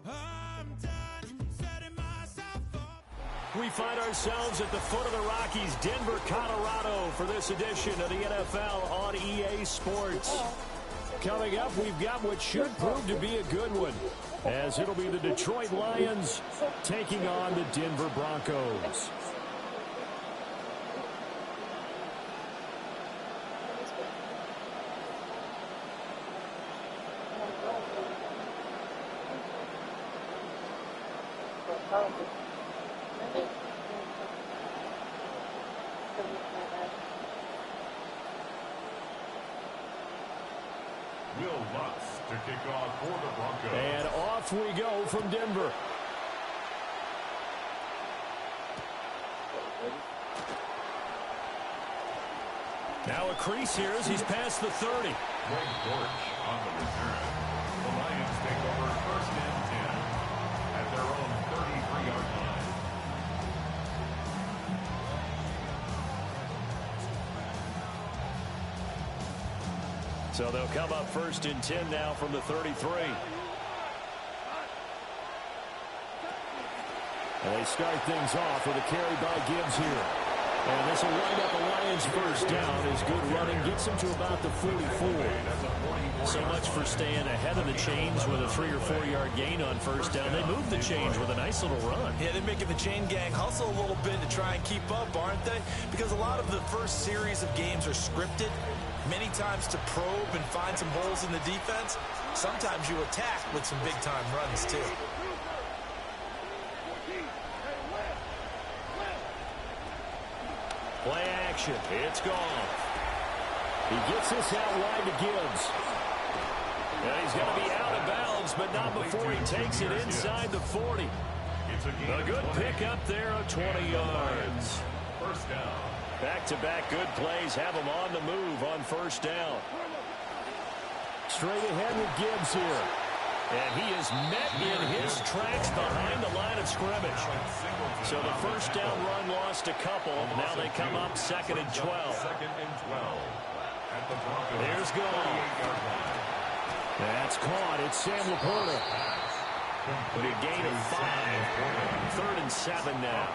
We find ourselves at the foot of the Rockies, Denver, Colorado, for this edition of the NFL on EA Sports. Coming up, we've got what should prove to be a good one, as it'll be the Detroit Lions taking on the Denver Broncos. To kick off for the Broncos. And off we go from Denver. Now a crease here as he's past the 30. Greg Dortch on the return. The Lions take over first and 10 at their own 33-yard line. So they'll come up first and 10 now from the 33. And they start things off with a carry by Gibbs here. And this will wind up the Lions first down as good running gets them to about the 44. So much for staying ahead of the chains with a 3 or 4 yard gain on first down. They moved the chains with a nice little run. Yeah, they're making the chain gang hustle a little bit to try and keep up, aren't they? Because a lot of the first series of games are scripted. Many times to probe and find some holes in the defense. Sometimes you attack with some big-time runs, too. Play action. It's gone. He gets this out wide to Gibbs. And he's going to be out of bounds, but not before he takes it inside the 40. A good pickup there of 20 yards. First down. Back-to-back good plays have him on the move on first down. Straight ahead with Gibbs here. And he is met in his tracks behind the line of scrimmage. So the first down run lost a couple. Now they come up 2nd and 12. Second and 12. At the Broncos. There's goal. That's caught. It's Sam Laporta. With a gain of 5. 3rd and 7 now.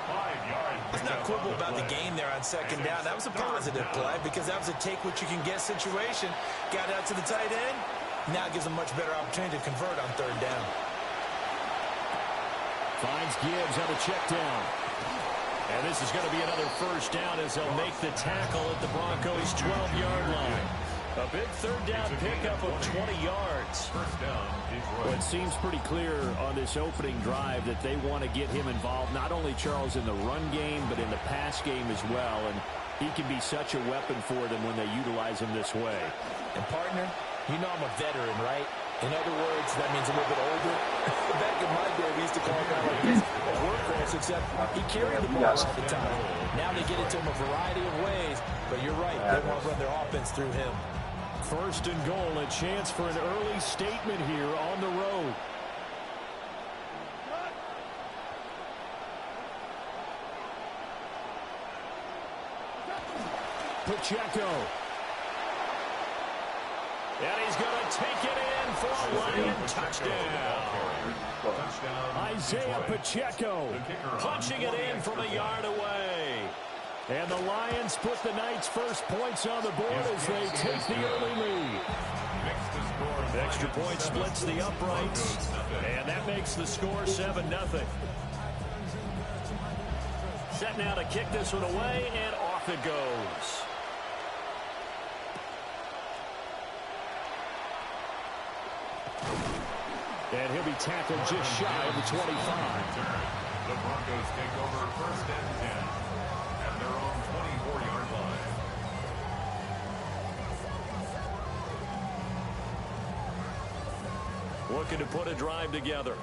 It's not quibble about the gain there on second down. That was a positive play because that was a take-what-you-can-get situation. Got out to the tight end. Now it gives them much better opportunity to convert on third down. Finds Gibbs on a check down. And this is going to be another first down as they'll make the tackle at the Broncos' 12-yard line. A big third down pickup of 20 yards. First down, Well, it seems pretty clear on this opening drive that they want to get him involved, not only, Charles, in the run game, but in the pass game as well. And he can be such a weapon for them when they utilize him this way. And, partner, you know I'm a veteran, right? In other words, that means a little bit older. Back in my day, we used to call a guy like this a workhorse, except he carried the ball all the time. Now they get it to him a variety of ways, but you're right, they want to run their offense through him. First and goal, a chance for an early statement here on the road. Pacheco. And he's going to take it in for a Lion touchdown. Isaiah Pacheco punching it in from a yard away. And the Lions put the Knights' first points on the board as they take the early lead. The extra point splits the uprights, and that makes the score 7-0. Set now to kick this one away, and off it goes. And he'll be tackled just shy of the 25. The Broncos take over first and 10 at their own 24-yard line. Looking to put a drive together.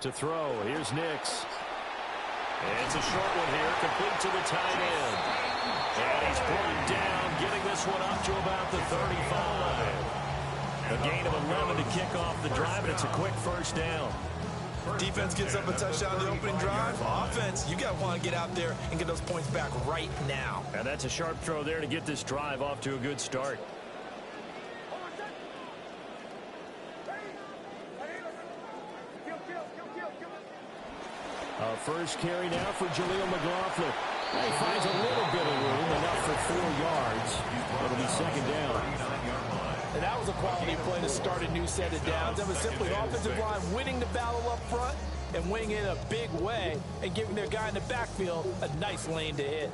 To throw, here's Nix. It's a short one here, complete to the tight end. And he's brought down, getting this one up to about the 35. A gain of 11 to kick off the drive, and it's a quick first down. Defense gets up a touchdown in the opening drive. Offense, you got to want to get out there and get those points back right now. And that's a sharp throw there to get this drive off to a good start. First carry now for Jaleel McLaughlin. He finds a little bit of room, enough for 4 yards. It'll be second down. And that was a quality play to start a new set of downs. That was simply offensive line winning the battle up front and winning it in a big way and giving their guy in the backfield a nice lane to hit.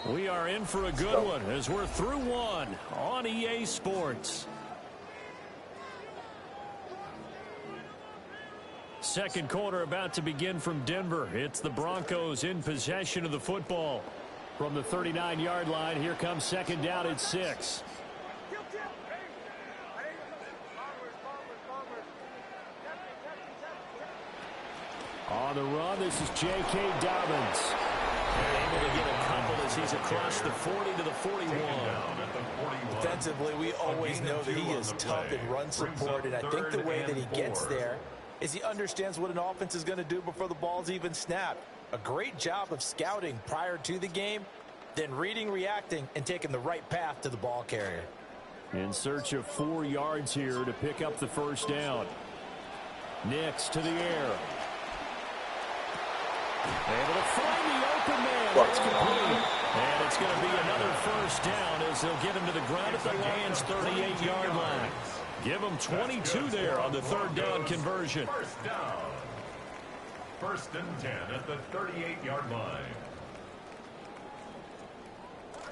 We are in for a good one as we're through one on EA Sports. Second quarter about to begin from Denver. It's the Broncos in possession of the football. From the 39-yard line, here comes second down at 6. On the run, this is J.K. Dobbins. Able to get a couple as he's across the 40 to the 41. Defensively, we always know that he is tough in run support, and I think the way that he gets there is he understands what an offense is going to do before the ball's even snapped. A great job of scouting prior to the game, then reading, reacting, and taking the right path to the ball carrier. In search of 4 yards here to pick up the first down. Nix to the air. Able to find the open man. That's complete. And it's going to be another first down as they'll get him to the ground at the Lions' 38-yard line. Give him 22 there on the third down conversion. First down. First and 10 at the 38-yard line.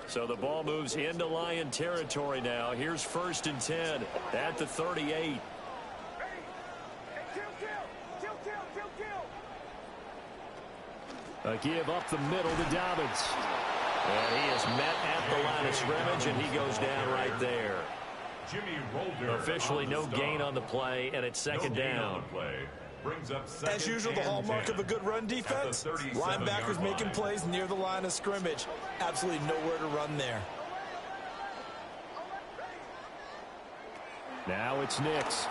So the ball moves into Lion territory now. Here's first and 10 at the 38. A give up the middle to Dobbins. And he is met at the line of scrimmage, and he goes down right there. Officially no gain on the play, and it's second down. As usual, the hallmark of a good run defense, linebackers making plays near the line of scrimmage. Absolutely nowhere to run there. Now it's Nix.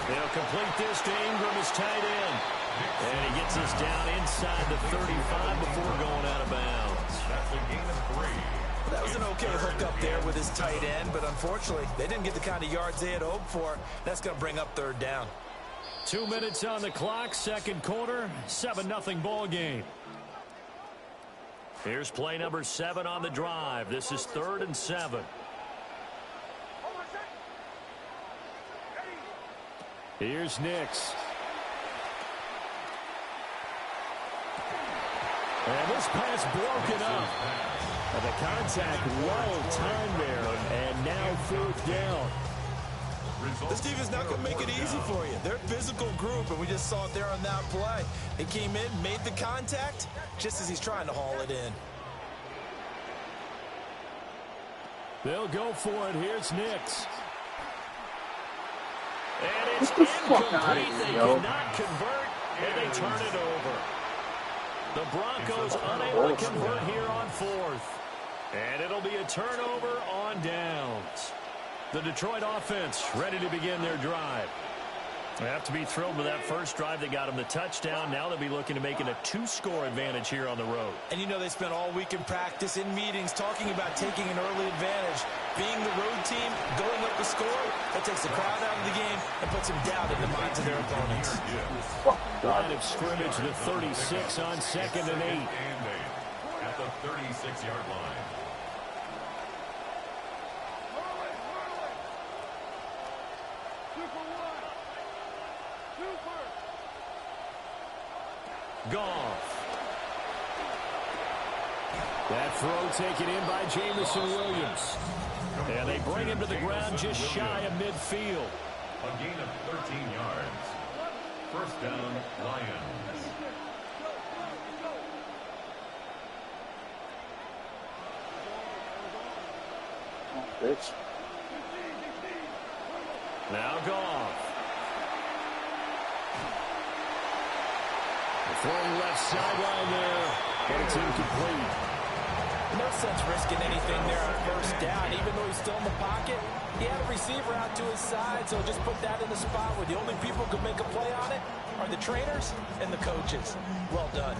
They'll complete this to Ingram as tight end. And he gets us down inside the 35 before going out of bounds. That's a gain of 3. That was an okay hook up there with his tight end, but unfortunately, they didn't get the kind of yards they had hoped for. That's going to bring up third down. 2 minutes on the clock, second quarter, 7-0 ball game. Here's play number 7 on the drive. This is 3rd and 7. Here's Nix. And this pass broken up. And the contact well timed there. And now 4th down. This defense is not going to make it easy for you. They're a physical group, and we just saw it there on that play. They came in, made the contact, just as he's trying to haul it in. They'll go for it. Here's Nix. And it's incomplete. They cannot convert, and they turn it over. The Broncos unable to convert here on 4th. And it'll be a turnover on downs. The Detroit offense ready to begin their drive. They have to be thrilled with that first drive. They got them the touchdown. Now they'll be looking to make it a 2-score advantage here on the road. And you know they spent all week in practice, in meetings, talking about taking an early advantage. Being the road team, going up a score, that takes the crowd out of the game and puts them down in the minds of their opponents. Line of scrimmage to 36 on 2nd and 8. At the 36-yard line. Goff. That throw taken in by Jamison Williams. And they bring him to the ground just shy of midfield. A gain of 13 yards. First down, Lions. Bitch. Now Goff. Throw left sideline there, but it's incomplete. No sense risking anything there on first down. Even though he's still in the pocket, he had a receiver out to his side, so just put that in the spot where the only people who could make a play on it are the trainers and the coaches. Well done.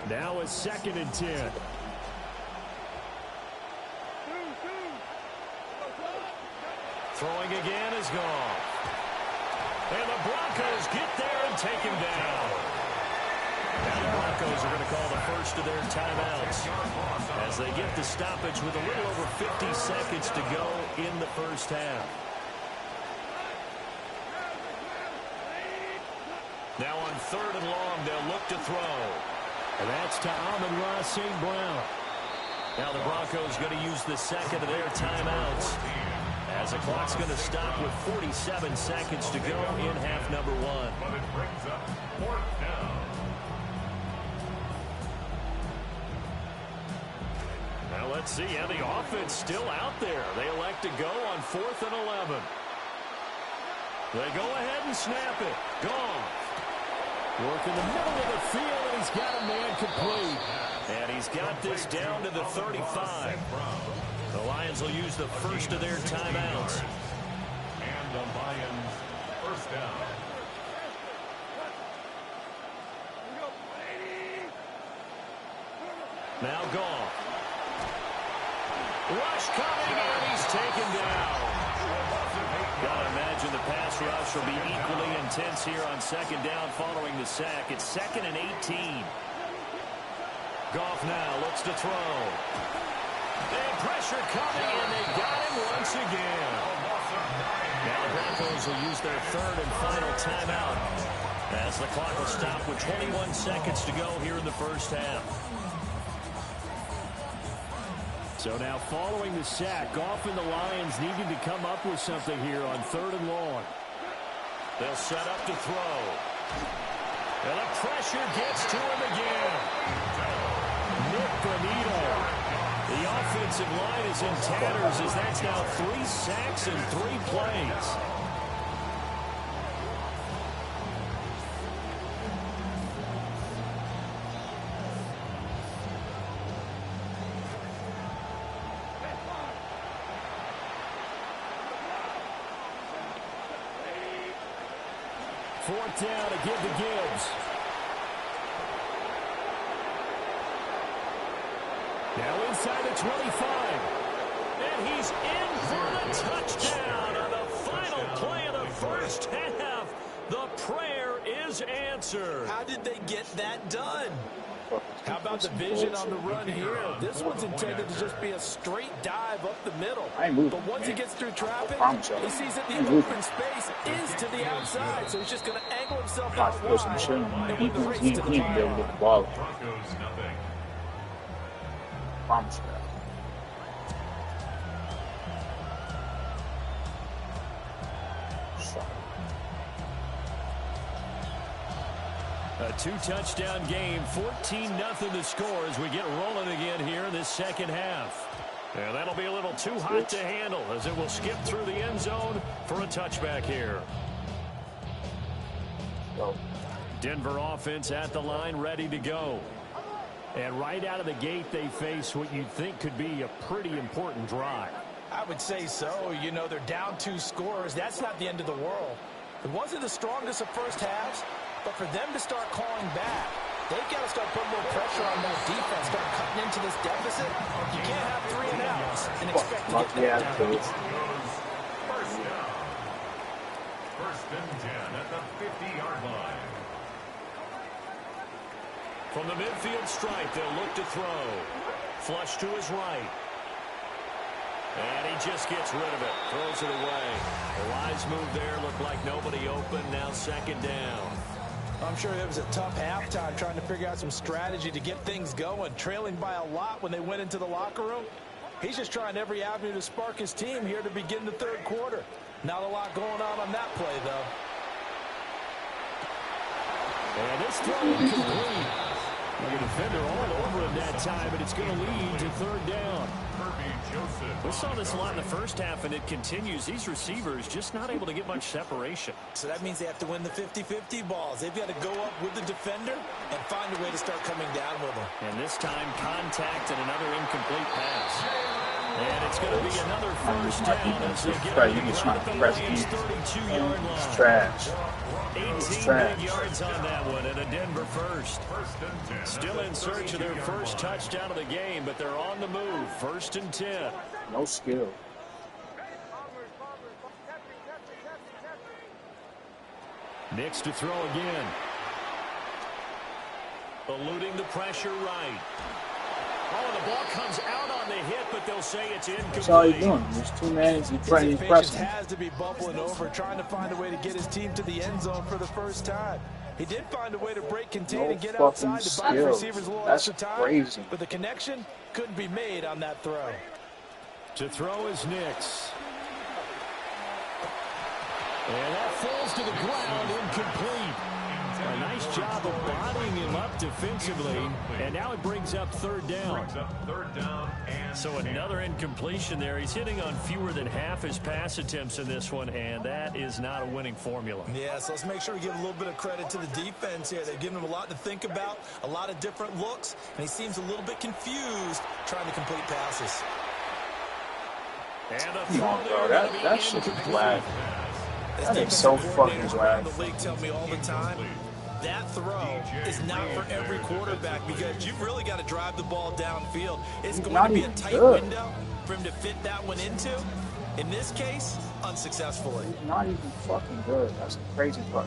Now a 2nd and 10. Throwing again is gone. And the Broncos get there and take him down. Now the Broncos are going to call the first of their timeouts as they get the stoppage with a little over 50 seconds to go in the first half. Now on 3rd and long, they'll look to throw. And that's to Amon-Ra St. Brown. Now the Broncos going to use the 2nd of their timeouts, as the clock's going to stop with 47 seconds to go in half number 1. But it brings up 4th down. Now let's see how the offense still out there. They elect to go on 4th and 11. They go ahead and snap it. Gone. Work in the middle of the field, and he's got a man complete. And he's got this down to the 35. The Lions will use the first of their timeouts. And the Lions first down. Now gone. Rush coming, and he's taken down. Gotta imagine the pass rush will be equally intense here on 2nd down following the sack. It's 2nd and 18. Goff now looks to throw. And pressure coming, and they got him once again. Now the Broncos will use their 3rd and final timeout as the clock will stop with 21 seconds to go here in the first half. So now following the sack, Goff and the Lions needing to come up with something here on 3rd and long. They'll set up to throw. And the pressure gets to him again. Nick Bonito. The offensive line is in tatters as that's now 3 sacks and 3 plays. Fourth down to give to Gibbs. Now inside the 25. And he's in for the touchdown on the final play of the first half. The prayer is answered. How did they get that done? How about the vision on the run here? This one's intended to just be a straight dive up the middle. But once he gets through traffic, he sees that the open space is to the outside. So he's just going to angle himself out wide and win the race to the final. Broncos nothing. A 2-touchdown game, 14-0 the score as we get rolling again here in this second half. And that'll be a little too hot to handle as it will skip through the end zone for a touchback here. Denver offense at the line, ready to go. And right out of the gate, they face what you'd think could be a pretty important drive. I would say so. You know, they're down 2 scores. That's not the end of the world. It wasn't the strongest of first halves, but for them to start calling back, they've got to start putting more pressure on that defense, start cutting into this deficit. You can't have 3 and outs and expect to get that down. First down. 1st and 10 at the 50-yard line. From the midfield stripe, they'll look to throw. Flush to his right. And he just gets rid of it. Throws it away. A wise move there. Looked like nobody open. Now 2nd down. I'm sure it was a tough halftime trying to figure out some strategy to get things going. Trailing by a lot when they went into the locker room. He's just trying every avenue to spark his team here to begin the 3rd quarter. Not a lot going on that play, though. And this throw incomplete. The defender all over him that time, and it's going to lead to third down. We saw this a lot in the first half, and it continues. These receivers just not able to get much separation. So that means they have to win the 50-50 balls. They've got to go up with the defender and find a way to start coming down with them. And this time, contact and another incomplete pass. And it's going to be another first down as they get right, you can try to press these. 32-yard line. It's trash. 18 big yards on that one, and a Denver first. Still in search of their first touchdown of the game, but they're on the move. 1st and 10. No skill. Nix to throw again. Eluding the pressure right. Oh, the ball comes out on the hit, but they'll say it's incomplete. That's all he's doing. There's 2 men. He's pressing. Has to be bubbling over, trying to find a way to get his team to the end zone for the first time. He did find a way to break contain and get outside to buy the receivers a little extra time. Crazy. But the connection couldn't be made on that throw. To throw is Nix. And that falls to the ground, incomplete. A nice job of bodying him up defensively, and now it brings up third down. So another incompletion there. He's hitting on fewer than half his pass attempts in this one, and that is not a winning formula. Yeah, so let's make sure we give a little bit of credit to the defense here. They've given him a lot to think about, a lot of different looks, and he seems a little bit confused trying to complete passes. And a Come on, bro. That shit is whack. That is so fucking whack. The league tell me all the time, that throw is not for every quarterback because you've really got to drive the ball downfield. It's going to be a tight window for him to fit that one into. In this case, unsuccessfully. He's not even fucking good. That's the crazy part.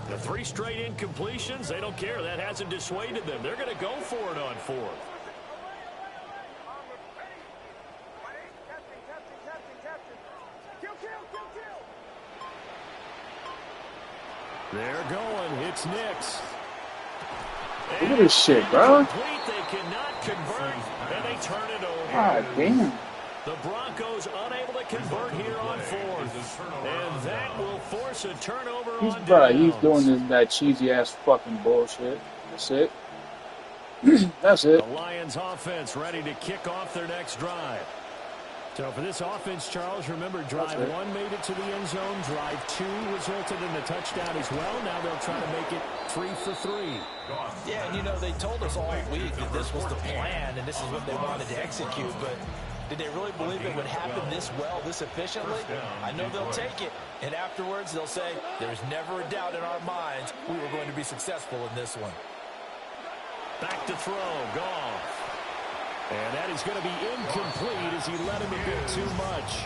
The 3 straight incompletions, they don't care. That hasn't dissuaded them. They're going to go for it on 4th. They're going. It's Nix. Look at this shit, bro. They cannot convert, and they turn it over. God damn. The Broncos unable to convert here on 4th. And that will force a turnover on downs. He's doing that cheesy ass fucking bullshit. That's it. That's it. The Lions offense ready to kick off their next drive. So for this offense, Charles, remember, drive 1 made it to the end zone. Drive 2 resulted in a touchdown as well. Now they'll try to make it 3 for 3. Yeah, and you know, they told us all week that this was the plan and this is what they wanted to execute, but did they really believe it would happen this well, this efficiently? I know they'll take it, and afterwards they'll say, there's never a doubt in our minds we were going to be successful in this one. Back to throw, Goff. And that is going to be incomplete as he let him a bit too much.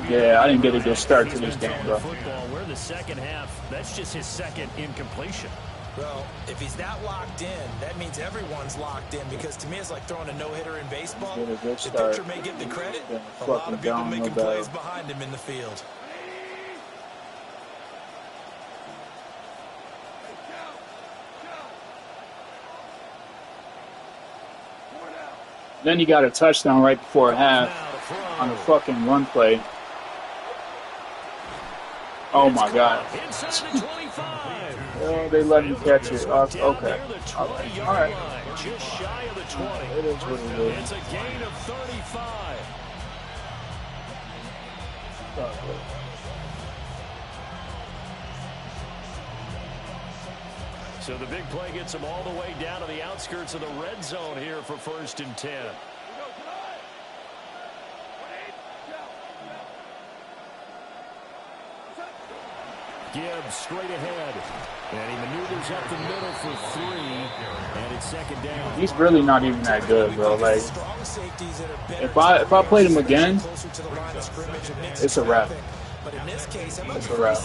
Yeah, I didn't get a good start to this game, bro. Football, we're in the second half. That's just his second incompletion. Well, if he's that locked in, that means everyone's locked in, because to me it's like throwing a no-hitter in baseball. The pitcher may get the credit, a lot of people making plays behind him in the field. Then you got a touchdown right before half on a fucking run play. Oh my God. Oh, they let me catch it. Okay. All right. Just shy of the 20. It is what it is. It's a gain of 35. So the big play gets them all the way down to the outskirts of the red zone here for 1st and 10. Gibbs straight ahead. And he maneuvers up the middle for 3. And it's 2nd down. He's really not even that good, bro. Like, if I played him again, it's a wrap. But in this case, it's a wrap.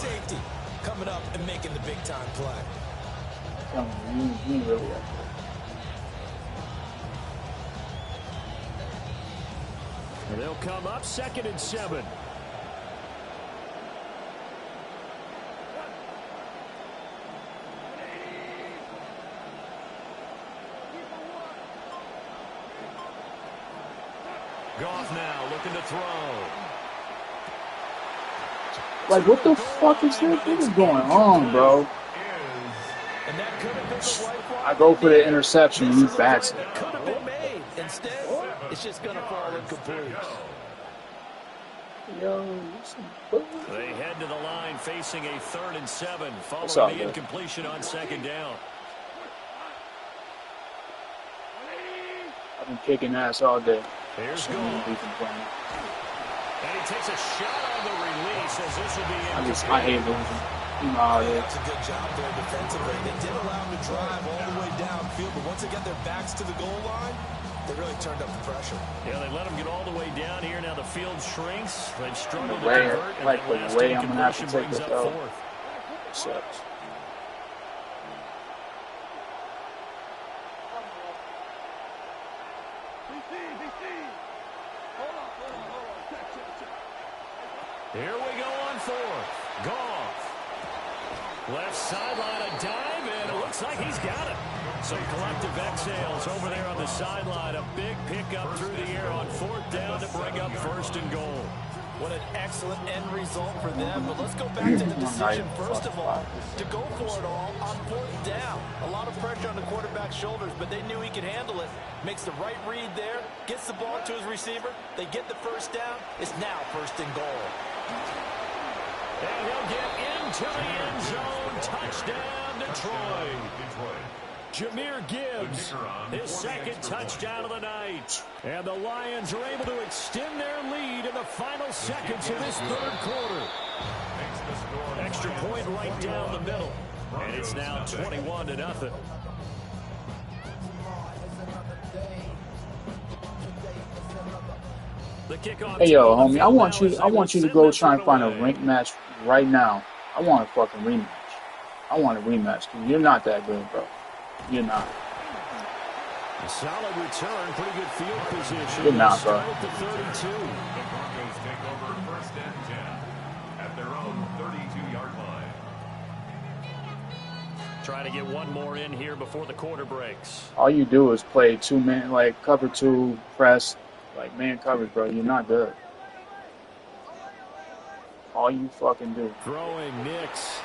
Coming up and making the big time play. You really are. And they'll come up 2nd and 7. Goff now looking to throw. Like, what the fuck is this? What is going on, bro? I go for the interception, he bats it. Could have been made. Instead, it's just going to fall incomplete. They head to the line facing a 3rd and 7 following the incompletion on 2nd down. I've been kicking ass all day. Here's goal. And he takes a shot on the release as this will be incomplete. I hate losing. You know how it is. That's a good job there defensively. They did allow them to drive all the way downfield, but once they get their backs to the goal line, they really turned up the pressure. Yeah, they let them get all the way down here. Now the field shrinks. They've struggled to convert. Like the way I'm going to have to take this out. Sucks. Here we go on 4th. Goff. Left sideline, a dive, and it looks like he's got it. Some collective exhales over there on the sideline. A big pickup through the air on 4th down to bring up 1st and goal. What an excellent end result for them. But let's go back to the decision, first of all, to go for it all on 4th down. A lot of pressure on the quarterback's shoulders, but they knew he could handle it. Makes the right read there, gets the ball to his receiver. They get the 1st down. It's now 1st and goal. And he'll get into the end zone. Touchdown, Detroit. Jahmyr Gibbs, his 2nd touchdown of the night. And the Lions are able to extend their lead in the final seconds of this 3rd quarter. Extra point right down the middle. And it's now 21-0. Hey yo, homie, I want you to go try and find a ranked match right now. I want a fucking rematch. I want a rematch, because you're not that good, bro. You're not. A solid return, pretty good field position. You're not, bro. At the 32. The Broncos take over 1st and 10 at their own 32-yard line. Trying to get one more in here before the quarter breaks. All you do is play 2-man, like cover 2, press, like man coverage, bro. You're not good. All you fucking do. Throwing Nix.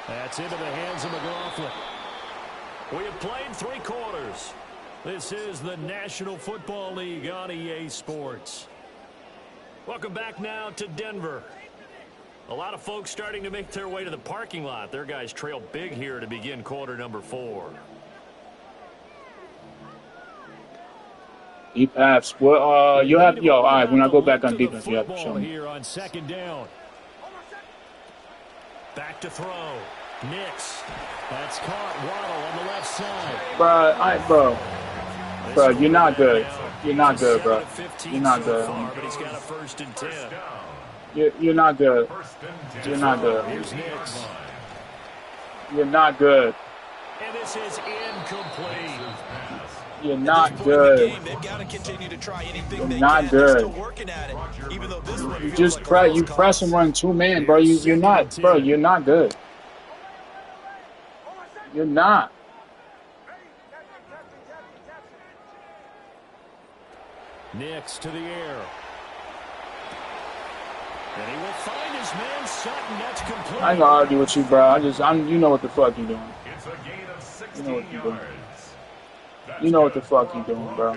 That's into the hands of McLaughlin. We have played 3 quarters. This is the National Football League on EA Sports. Welcome back now to Denver. A lot of folks starting to make their way to the parking lot. Their guys trail big here to begin quarter number 4. Deep halves. Well, you have all right. When I go back on defense, you have to show me. Here on 2nd down. Back to throw. Nix. That's caught. Waddle on the left side. Bro, you're not good. You're not good, bro. You're not good. But he's got a 1st and 10. You're not good. You're not good. Here's Nix. You're not good. And this is incomplete. You're not good. You're not good. You just press and run 2-man, bro. You're not, bro. You're not good. You're not. Nix to the air. And he will find his man Sutton. That's complete. I ain't gonna argue with you, bro. You know what the fuck you doing. It's a gain of 16 You know what you doing. yards. You know what the fuck you doing, bro. I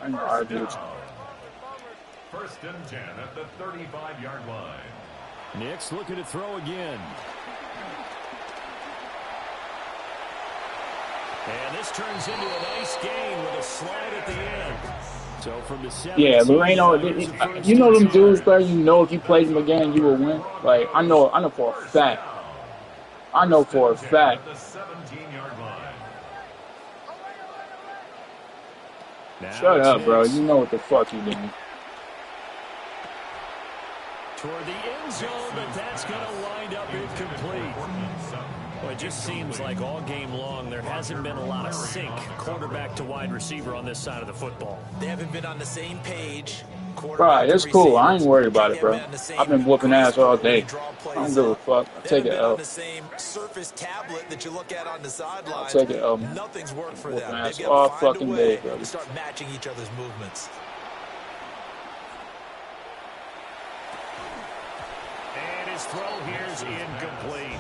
ain't gonna argue with you. 1st and 10 at the 35-yard line. Nix looking to throw again. And this turns into a nice gain with a slide at the end. So from the 17, yeah, Moreno, you know them dudes, bro. You know if you played them again, you will win. Like I know for a fact. I know for a fact. The 17-yard line. Shut up, bro. You know what the fuck you doing. Toward the end zone, but that's going to wind up incomplete. Well, it just seems like all game long there hasn't been a lot of sync quarterback to wide receiver on this side of the football. They haven't been on the same page. Bro, it's cool. I ain't worried about it, bro. I've been whooping ass all day. I don't give a fuck. I take it out. Surface tablet that you look at on the sideline. I'll take it out. Nothing's worked for Whooping them. ass They've all got to find fucking a day, way bro. to start matching each other's movements. His throw here is incomplete.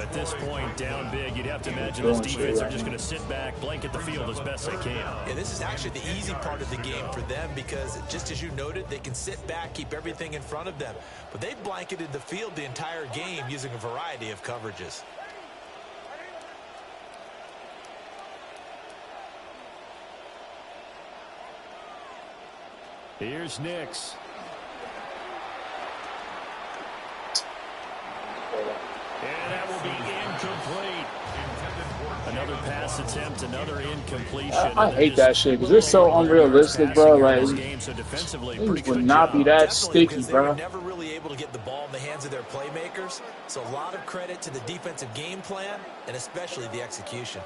At this point, down big, you'd have to imagine this defense are just going to sit back, blanket the field as best they can. Yeah, this is actually the easy part of the game for them because, just as you noted, they can sit back, keep everything in front of them. But they've blanketed the field the entire game using a variety of coverages. Here's Nix. And that will be incomplete. Another pass attempt, another incompletion. I hate that shit because it's so unrealistic, bro. Like, it would not be that sticky, bro. They were never really able to get the ball in the hands of their playmakers. So a lot of credit to the defensive game plan and especially the execution.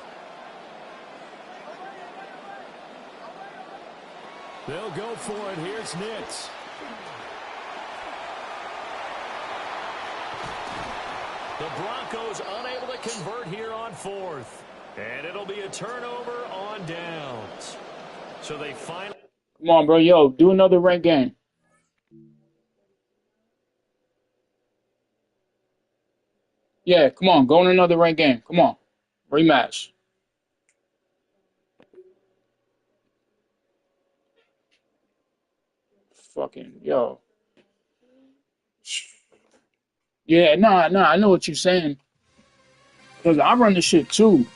They'll go for it. Here's Nix. The Broncos unable to convert here on fourth. And it'll be a turnover on downs. So they finally... Come on, bro. Yo, do another ranked game. Yeah, come on. Go in another ranked game. Come on. Rematch. Fucking, yo. Yeah, nah, I know what you're saying. Because I run this shit too.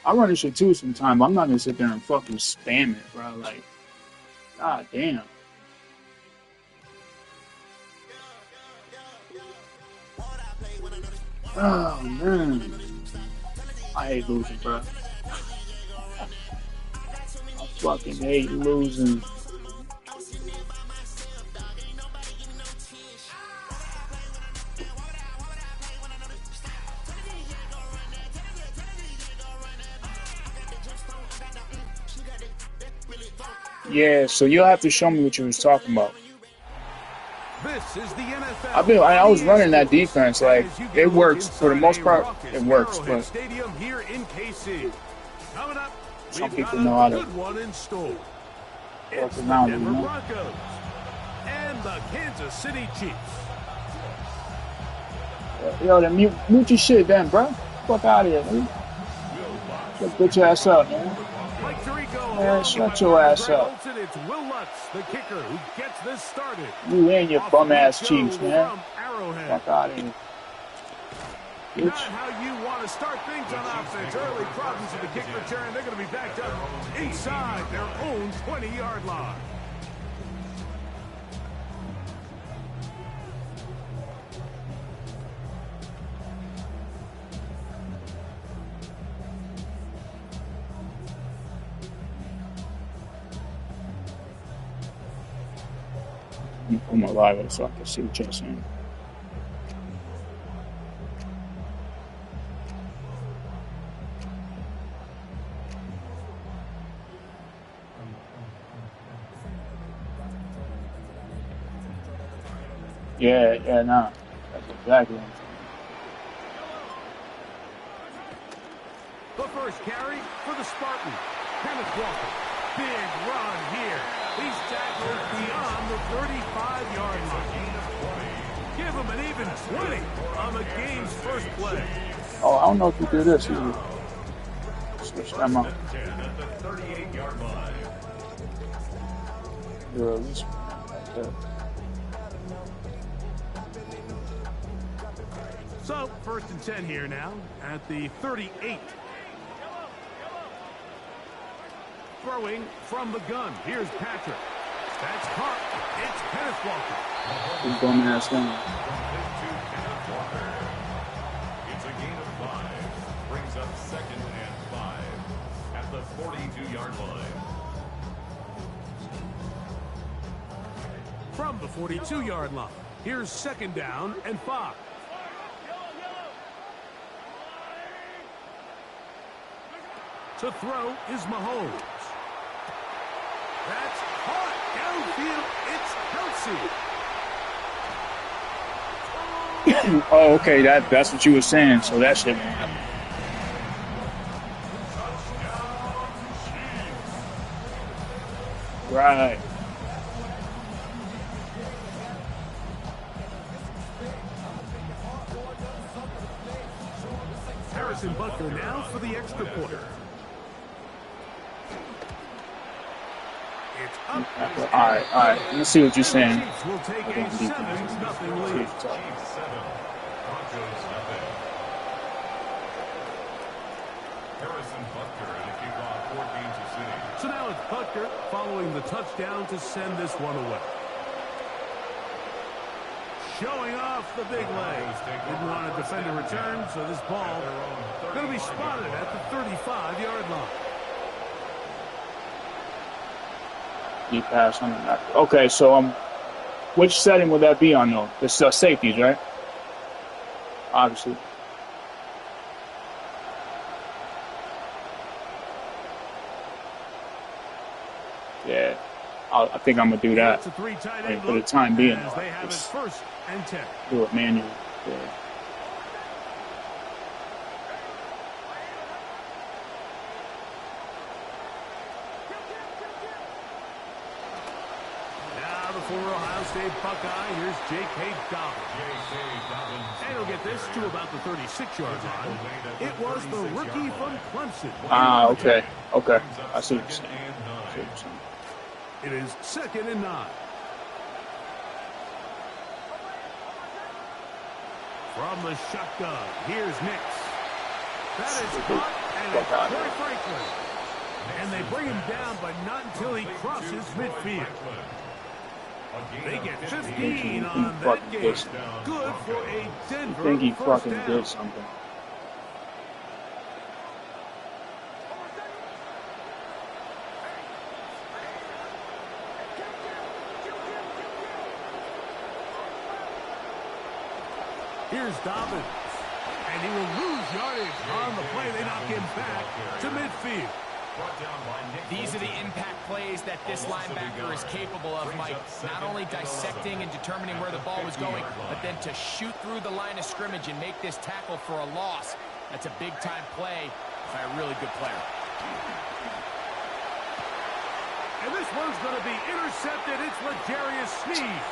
Sometimes. I'm not going to sit there and fucking spam it, bro. Like, god damn. Oh, man. I hate losing, bro. I fucking hate losing. Yeah, so you'll have to show me what you was talking about. This is the NFL. I was running that defense, like it works for the most part. It works, but stadium here in KC. Coming up, some people know how to work around, the Denver Broncos and the Kansas City Chiefs. Yo, then mute your shit, then, bro. Fuck out of here, man. Just get your ass up, man. Man, shut your ass up. It's Will Lutz, the kicker, who gets this started. You and your bum ass Chiefs, man. Fuck out of here. Not how you want to start things on offense. Early problems with the kick return. They're going to be backed up inside their own 20-yard line. Let me pull my live so I can see what you're saying. Yeah, nah. That's exactly what I'm saying. The first carry for the Spartans. Kenneth Walker. Big run here. He's tackled beyond the 35-yard line. Give him an even 20 on the game's first play. Oh, I don't know if you do this either. Switch them up. Yeah, at least like that. So, 1st and 10 here now at the 38. Throwing from the gun. Here's Patrick. That's caught. It's Kenneth Walker. He's going to ask him. It's a gain of 5. Brings up 2nd and 5 at the 42-yard line. From the 42-yard line. Here's 2nd down and 5. To throw is Mahomes. That's caught downfield. It's Kelsey. Oh, okay, that's what you were saying, so that shit won't happen. Right. Harrison Butker now for the extra point. It's up. All right. Let's see what you're saying. Chiefs will take a 7-0 lead. So now it's Butker following the touchdown to send this one away. Showing off the big leg. Didn't want to defend a return, so this ball going to be spotted at the 35-yard line. Deep pass on the back. Okay, so which setting would that be on though? The safeties, right? Obviously. Yeah, I think I'm gonna do that. For the time being, do it manually. Yeah. Former Ohio State Buckeye, here's J.K. Dobbins. And he'll get this to about the 36-yard line. It was the rookie from Clemson. Okay. I see what you're saying. It is 2nd and 9. From the shotgun, here's Nix. That is caught, and it's Troy Franklin. And they bring him down, but not until he crosses midfield. They get 15 on that game. Good for a Denver. I think he fucking did something. Here's Dobbins. And he will lose yardage on the play. They knock him back to midfield. These are the impact plays that this linebacker is capable of, Mike. Not only dissecting and determining where the ball was going, but then to shoot through the line of scrimmage and make this tackle for a loss. That's a big-time play by a really good player. And this one's going to be intercepted. It's L'Jarius Sneed.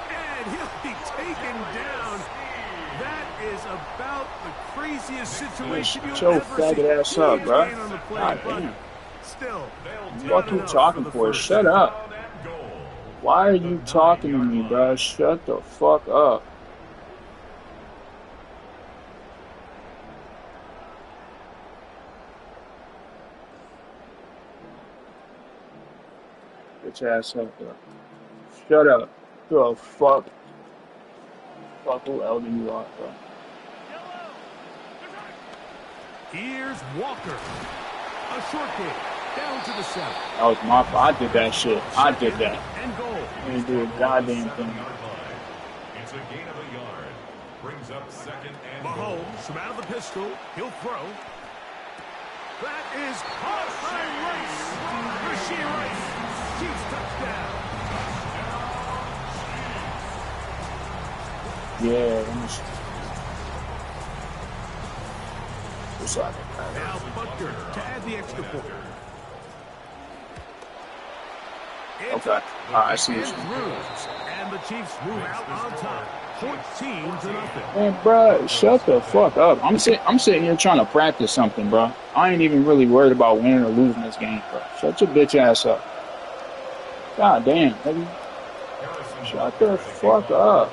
And he'll be taken down. That is about the craziest situation you'll ever see. Faggot ass up, bro. God damn. Still, what you talking for? Shut up. Why are you talking to me, bro? Shut the fuck up. Bitch ass up, bro. Shut up. The fuck. Fuck who elder you are, bro. Here's Walker. A short game. Down to the 7. That was my fault. I did that shit. I did that. And goal. I didn't do a goddamn thing. It's a gain of a yard. Brings up 2nd and Mahomes from out of the pistol. He'll throw. That is caught by Rice. Rashee Rice. Chiefs touchdown. Yeah, let me see. Now Butker to add the extra point. Okay. I see what And the Chiefs move out on top. 14-0. Man, bro, shut the fuck up. I'm sitting here trying to practice something, bro. I ain't even really worried about winning or losing this game, bro. Shut your bitch ass up. God damn, baby. Shut the fuck up.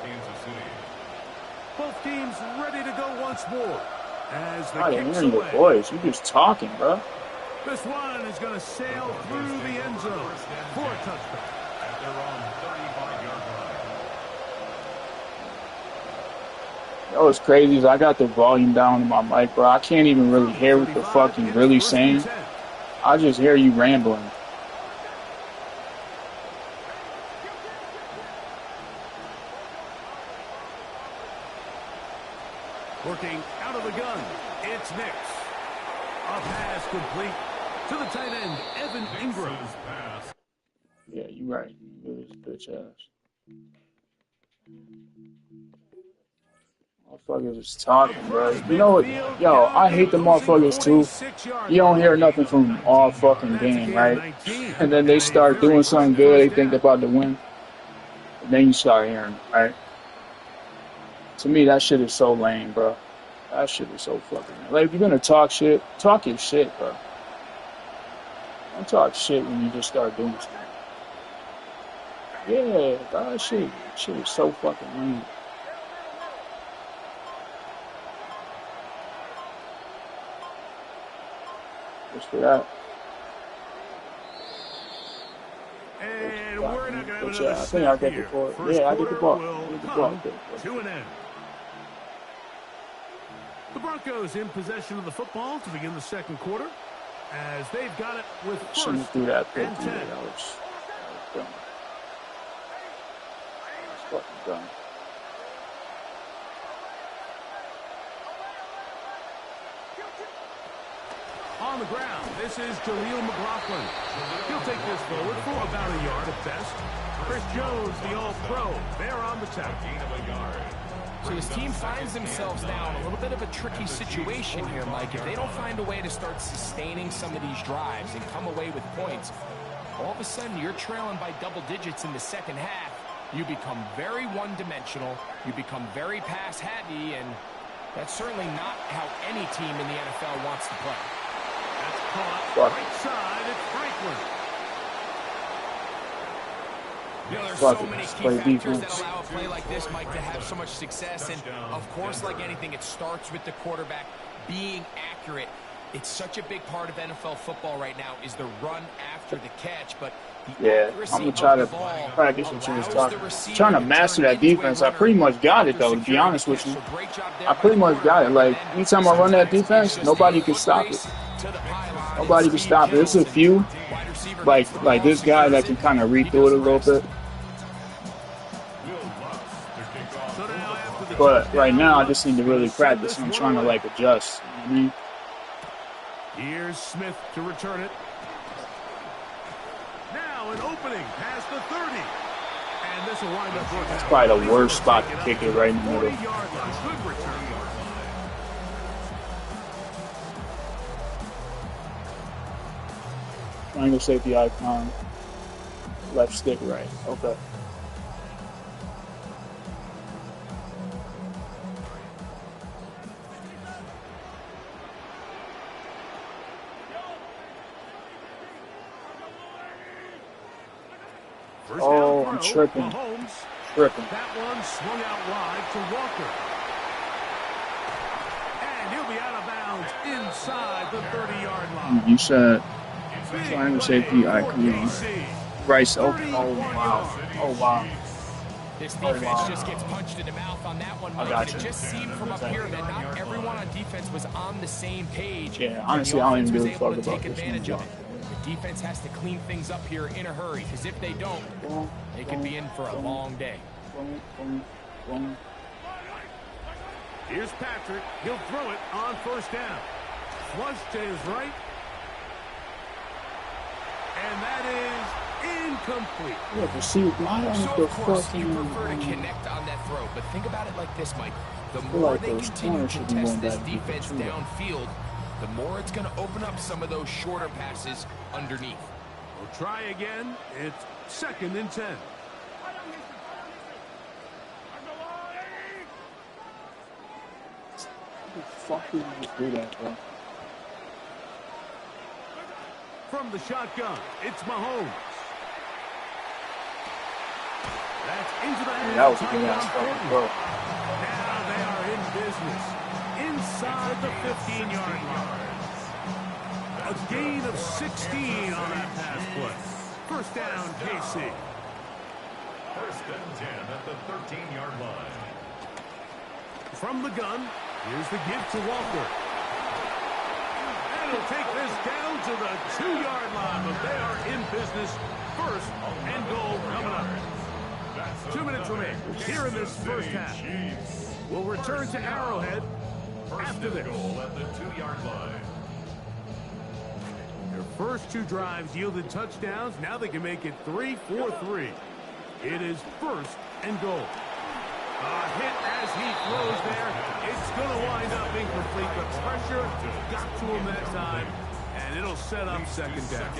Both teams ready to go once more. As the I didn't hear your voice. You just talking, bro. This one is going to sail through the end zone for a touchdown. At their own 35-yard line. What's crazy is I got the volume down on my mic, bro. I can't even really hear what the fuck you really saying. I just hear you rambling. Working out of the gun, it's Nix. A pass complete to the tight end, Evan Ingram. Yeah, you're right. It was bitch ass. Motherfuckers is talking, bro. You know what? Yo, I hate the motherfuckers too. You don't hear nothing from them all fucking game, right? And then they start doing something good. They think they're about to win. And then you start hearing, right? To me, that shit is so lame, bro. That shit is so fucking lame. Like, if you're gonna talk shit, talk your shit, bro. Don't talk shit when you just start doing something. Yeah, bro, that shit is so fucking lame. Just for that. And we're not going to have But another I think I get the ball. Yeah, I get the ball. To an end. The Broncos in possession of the football to begin the second quarter, as they've got it with first and 10. That was dumb. That's fucking dumb. On the ground, this is Jaleel McLaughlin. He'll take this forward for about a yard at best. Chris Jones, the All-Pro, there on the tackle. So his team finds themselves now in a little bit of a tricky situation here, Mike. If they don't find a way to start sustaining some of these drives and come away with points, all of a sudden you're trailing by double digits in the second half. You become very one-dimensional. You become very pass-heavy, and that's certainly not how any team in the NFL wants to play. That's caught right side at Franklin. You know, there's so many key factors that allow a play like this, Mike, to have so much success. And, of course, like anything, it starts with the quarterback being accurate. It's such a big part of NFL football right now is the run after the catch. But yeah, I'm going to try to practice what you was talking about. Trying to master that defense. I pretty much got it, though, to be honest with you. I pretty much got it. Like, anytime I run that defense, nobody can stop it. Nobody can stop it. There's a few, like this guy that can kind of read through it a little bit. But right now, I just need to really practice. I'm trying to, like, adjust. You know what I mean? Here's Smith to return it. Now an opening past the 30. And this will wind up working. That's probably the worst spot to kick it right in the middle. Good return. Triangle safety icon. Left stick right. Okay. Oh, I'm tripping. Tripping. That one swung out wide to Walker. And he'll be out of bounds inside the 30-yard line. You said triangle safety icon. Rice. Oh wow. Oh wow. This defense just gets punched in the mouth on that one, Mike. It just seemed from up here that not everyone on defense was on the same page. Yeah, honestly, I don't even give a fuck about this one. The defense has to clean things up here in a hurry, because if they don't, they could be in for a long day. Here's Patrick. He'll throw it on first down. Flush to his right. And that is incomplete. Yeah, but see, why so, of course, you prefer to connect on that throw. But think about it like this, Mike. The more they continue to contest this defense downfield, the more it's going to open up some of those shorter passes underneath. We'll try again. It's 2nd and 10. Fucking do that, bro. From the shotgun, it's Mahomes. That's into the hands. That was a good ass fucking throw. Now they are in business. Inside the 15-yard line. A gain of 16 on that pass play. First down, KC. 1st and 10 at the 13-yard line. From the gun, here's the give to Walker. And he'll take this down to the 2-yard line, but they are in business. 1st and goal coming up. 2 minutes remain here in this first half. We'll return to Arrowhead after this. At the 2-yard line. Their first 2 drives yielded touchdowns. Now they can make it 3-4-3. It is 1st and goal. A hit as he throws there. It's going to wind up incomplete. The pressure got to him that time, and it'll set up 2nd down.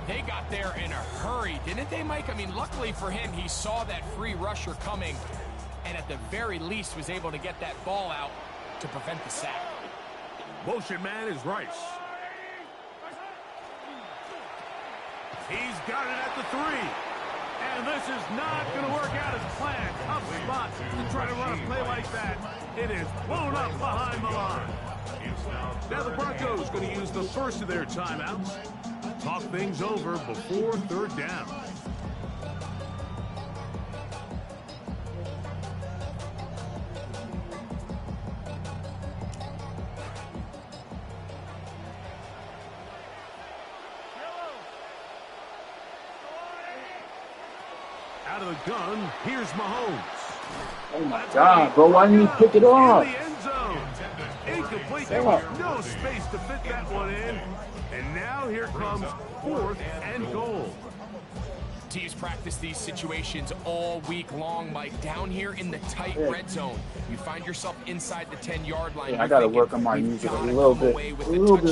They got there in a hurry, didn't they, Mike? I mean, luckily for him, he saw that free rusher coming. and at the very least was able to get that ball out to prevent the sack. Motion man is Rice. He's got it at the 3. And this is not going to work out as planned. Tough spot to try to run a play like that. It is blown up behind the line. Now the Broncos going to use the first of their timeouts. Talk things over before 3rd down. Out of the gun, here's Mahomes. Oh my God, bro, why didn't you pick it off? In the end zone. Incomplete. There was no space to fit that one in. And now here comes 4th and goal. Teams practice these situations all week long, Mike. Down here in the tight red zone, you find yourself inside the 10-yard line. Yeah, I got to work on my music a little bit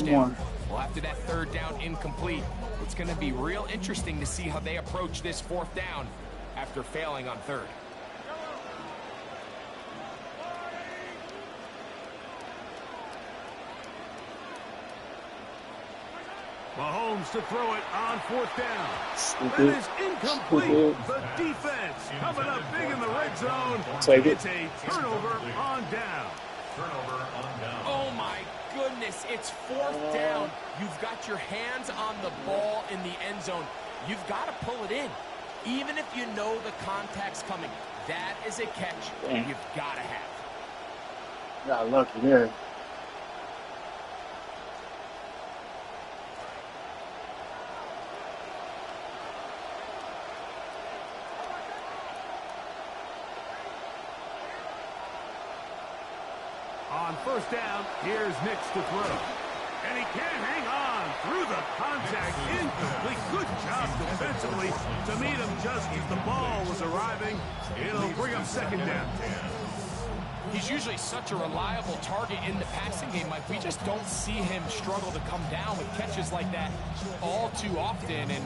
more. Well, after that 3rd down incomplete, it's going to be real interesting to see how they approach this 4th down after failing on 3rd. Mahomes to throw it on 4th down. That is incomplete. The defense coming up big in the red zone. It's a turnover on down. Oh, my goodness. It's 4th down. You've got your hands on the ball in the end zone. You've got to pull it in. Even if you know the contact's coming, that is a catch you've got to have. Got lucky there. On 1st down, here's Nix to throw. And he can't hang on through the contact. Incomplete. Good job defensively to meet him just as the ball was arriving. It'll bring up 2nd down. He's usually such a reliable target in the passing game, Mike. We just don't see him struggle to come down with catches like that all too often. And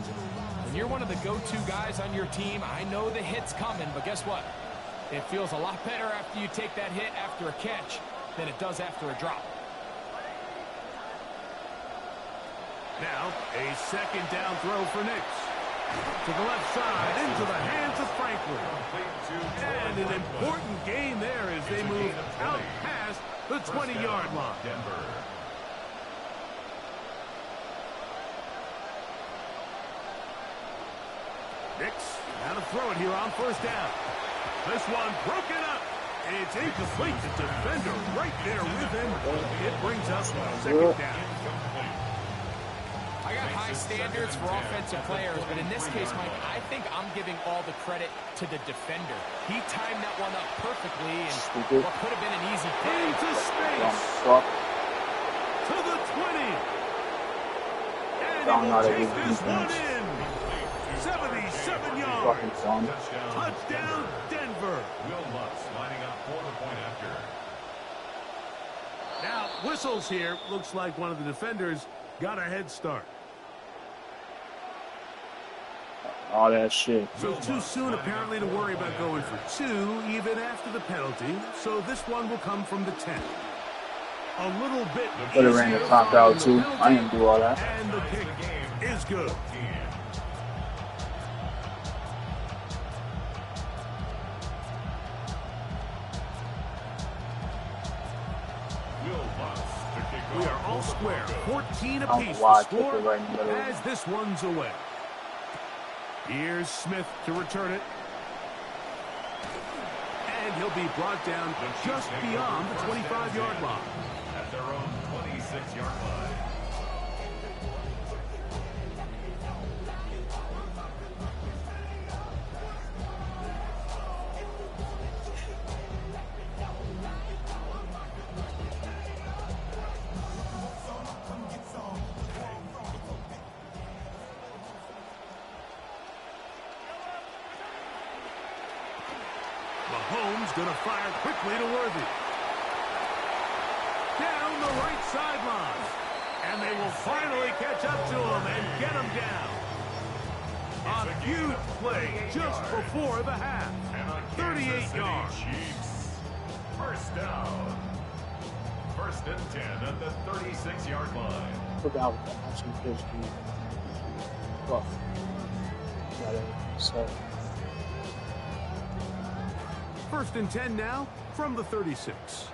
when you're one of the go-to guys on your team, I know the hit's coming, but guess what? It feels a lot better after you take that hit after a catch than it does after a drop. Now, a 2nd down throw for Nix. To the left side, into the hands of Franklin. And an important gain there as they move out past the 20-yard line. Nix, now to throw it here on 1st down. This one broken up. And it's incomplete. The defender right there with him. It brings us 2nd down. I got high standards for offensive players, but in this case, Mike, I think I'm giving all the credit to the defender. He timed that one up perfectly, and what could have been an easy play. Into space. To the 20. And he will take this one in. 77 yards. Touchdown, Denver. Will Lutz lining up for the point after. Now, whistles here. Looks like one of the defenders got a head start. All that shit. So too soon, apparently, to worry about going for 2, even after the penalty. So this one will come from the 10. A little bit. Could have ran the clock out, too. I didn't do all that. And the kick is good. We are all square. 14 apiece to score as this one's away. Here's Smith to return it. And he'll be brought down just beyond the 25-yard line. At their own 26-yard line. Mahomes going to fire quickly to Worthy. Down the right sideline. And they will finally catch up to him and get him down. A huge play just before the half. 38 yards. First down. First and 10 at the 36-yard line. Forgot what that actually gives me. Rough. So. First and 10 now from the 36.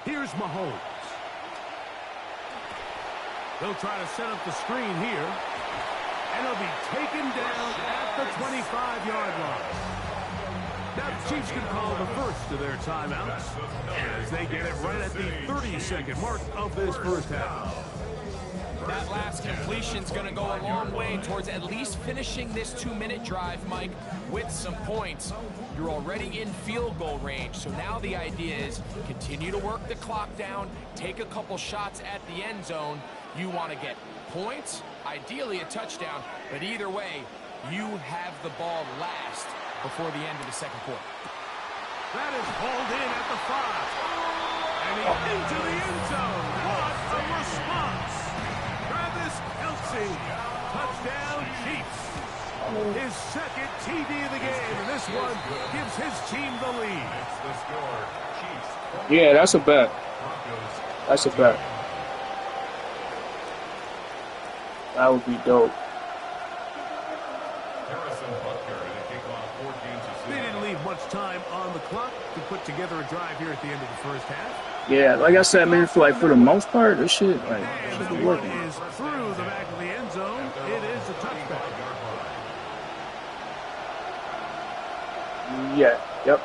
Here's Mahomes. They'll try to set up the screen here. And he'll be taken down at the 25-yard line. Now the Chiefs can call the first of their timeouts as they get it right at the 30-second mark of this first half. That last completion's going to go a long way towards at least finishing this 2-minute drive, Mike, with some points. You're already in field goal range, so now the idea is continue to work the clock down, take a couple shots at the end zone. You want to get points, ideally a touchdown, but either way, you have the ball last before the end of the second quarter. That is hauled in at the 5. And he's into the end zone. What a response! Travis Kelce, touchdown Chiefs. His second TD of the game, and this one gives his team the lead. Yeah, that's a bet. That's a bet. That would be dope. They didn't leave much time on the clock to put together a drive here at the end of the first half. Yeah, like I said, man, for the most part, this shit, like, should be working. Is through the back of the end zone. It is a touchback. Yeah, yep.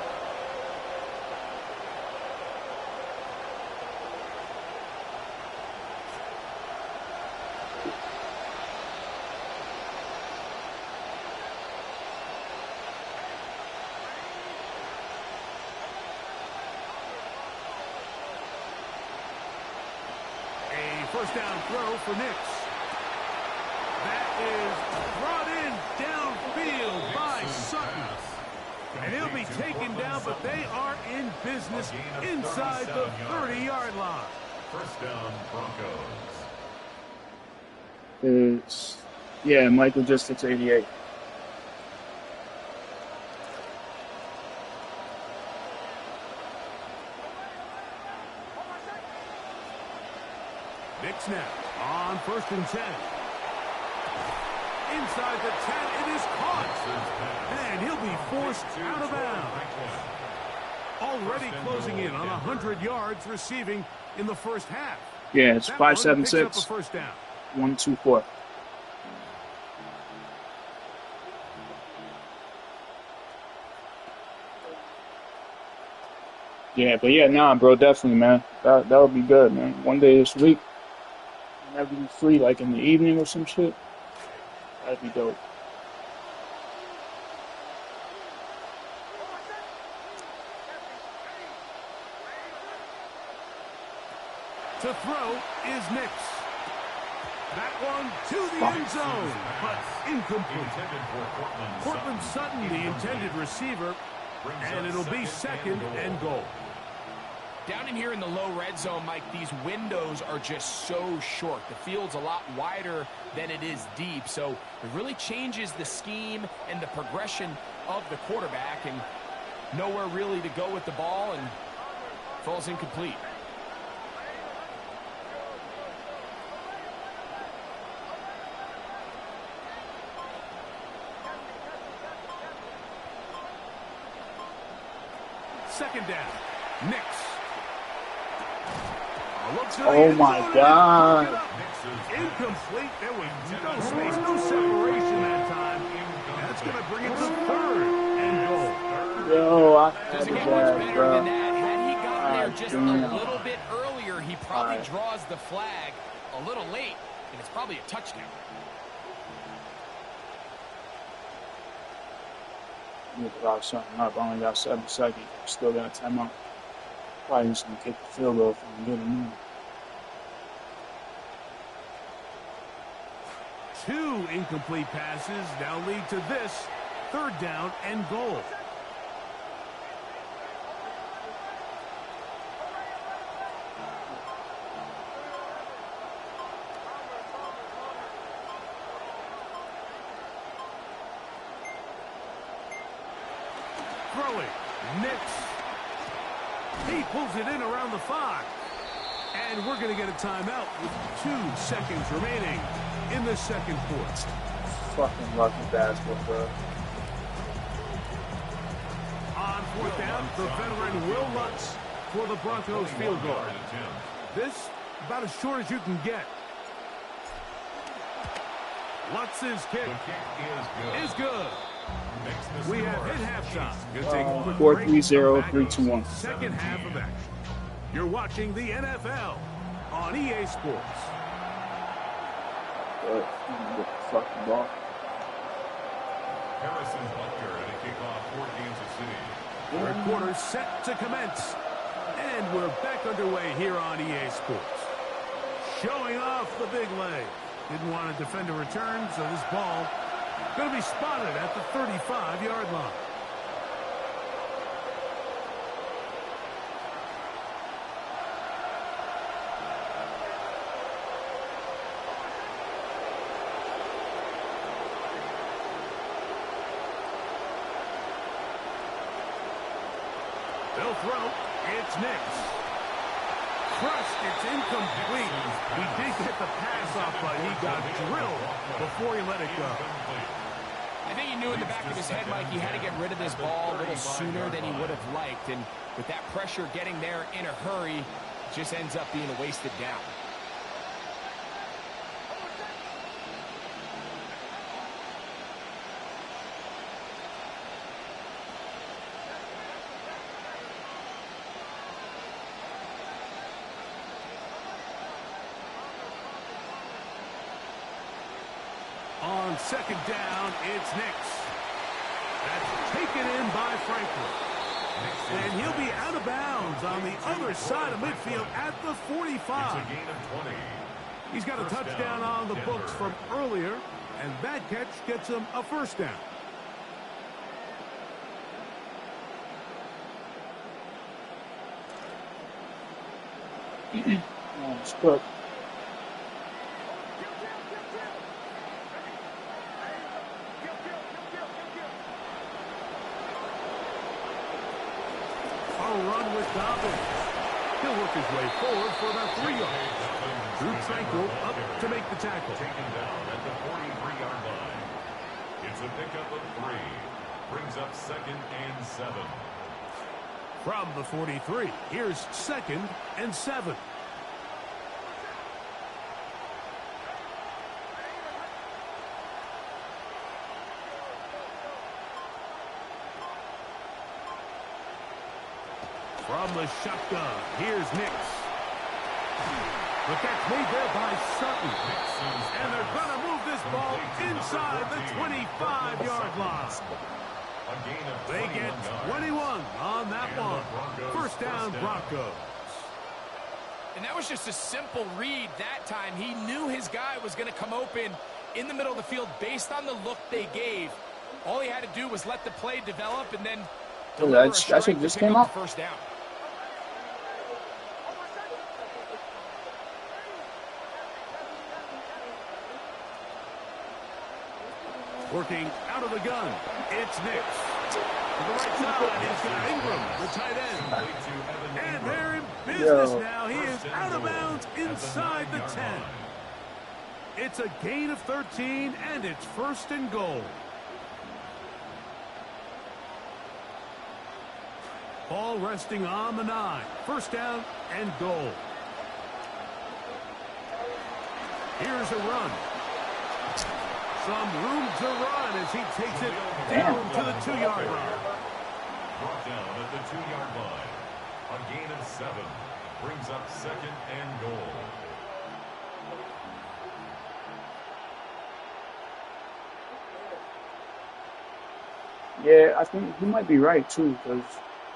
First down throw for Nix. That is brought in downfield by Sutton. And he'll be taken down, but they are in business inside the 30-yard line. First down, Broncos. It's, yeah, Michael just hits 88. Nick snap on first and 10. Inside the 10, it is caught. And he'll be forced out of bounds. Already closing in on 100 yards receiving in the first half. Yeah, it's 5.76. First down. 1-2-4. Yeah, but yeah, nah, bro, definitely, man. That would be good, man. One day this week, whenever you're free, like in the evening or some shit, that'd be dope. To throw is Nix. That one to the end zone, but incomplete. Cortland Sutton, the intended receiver, and it'll be second and goal. Down in here in the low red zone, Mike, these windows are just so short. The field's a lot wider than it is deep, so it really changes the scheme and the progression of the quarterback, and nowhere really to go with the ball, and falls incomplete. Second down. Nix. Oh my God. Incomplete. There was no space, no separation that time. That's going to bring it to third and goal. Yo, I had Doesn't get that, much better bro. than that. Had he gotten there just a little bit earlier, he probably draws the flag a little late, and it's probably a touchdown. I need to lock something up. I only got 7 seconds. Still got a timeout. Probably just gonna kick the field goal if I'm getting in. 2 incomplete passes now lead to this third down and goal. throwing. Nix. He pulls it in around the 5. And we're going to get a timeout with 2 seconds remaining in the second quarter. Fucking lucky basketball, bro. On 4th down, the veteran Will Lutz for the Broncos field goal. This, about as short as you can get. Lutz's kick is good. We have hit halftime. 4-3-0, 3-2-1. Second half of action. You're watching the NFL on EA Sports. Fucking ball. Harrison Butker at a kickoff for Kansas City. Third quarter set to commence. And we're back underway here on EA Sports. Showing off the big leg. Didn't want to defend a return, so this ball going to be spotted at the 35-yard line. They'll throw. It's Nix. Crushed. It's incomplete. He did get the pass off, but he got drilled before he let it go. I think he knew in the back of his head, Mike, he had to get rid of this ball a little sooner than he would have liked. And with that pressure getting there in a hurry, it just ends up being a wasted down. On second down, it's Nix. That's taken in by Franklin. And he'll be out of bounds on the other side of midfield at the 45. It's a gain of 20. He's got a touchdown on the books from earlier, and that catch gets him a first down. It's good. Run with Dobbins. He'll work his way forward for about 3 yards. Drew Tranquil up to make the tackle. Taken down at the 43-yard line. It's a pickup of 3. Brings up 2nd and 7. From the 43, here's 2nd and 7. From the shotgun, here's Nix. But that's made there by Sutton. And they're going to move this ball inside the 25-yard line. They get 21 on that one. First down, Broncos. And that was just a simple read that time. He knew his guy was going to come open in the middle of the field based on the look they gave. All he had to do was let the play develop and then That's what just came up. First down. Working out of the gun, it's Nix. To the right side, he's got Ingram, the tight end. And they're in business now. He is out of bounds inside the 10. It's a gain of 13, and it's 1st and goal. Ball resting on the 9. First down and goal. Here's a run. Some room to run as he takes it down to the 2-yard line. Brought down at the 2-yard line. A gain of 7. Brings up 2nd and goal. Yeah, I think he might be right, too, because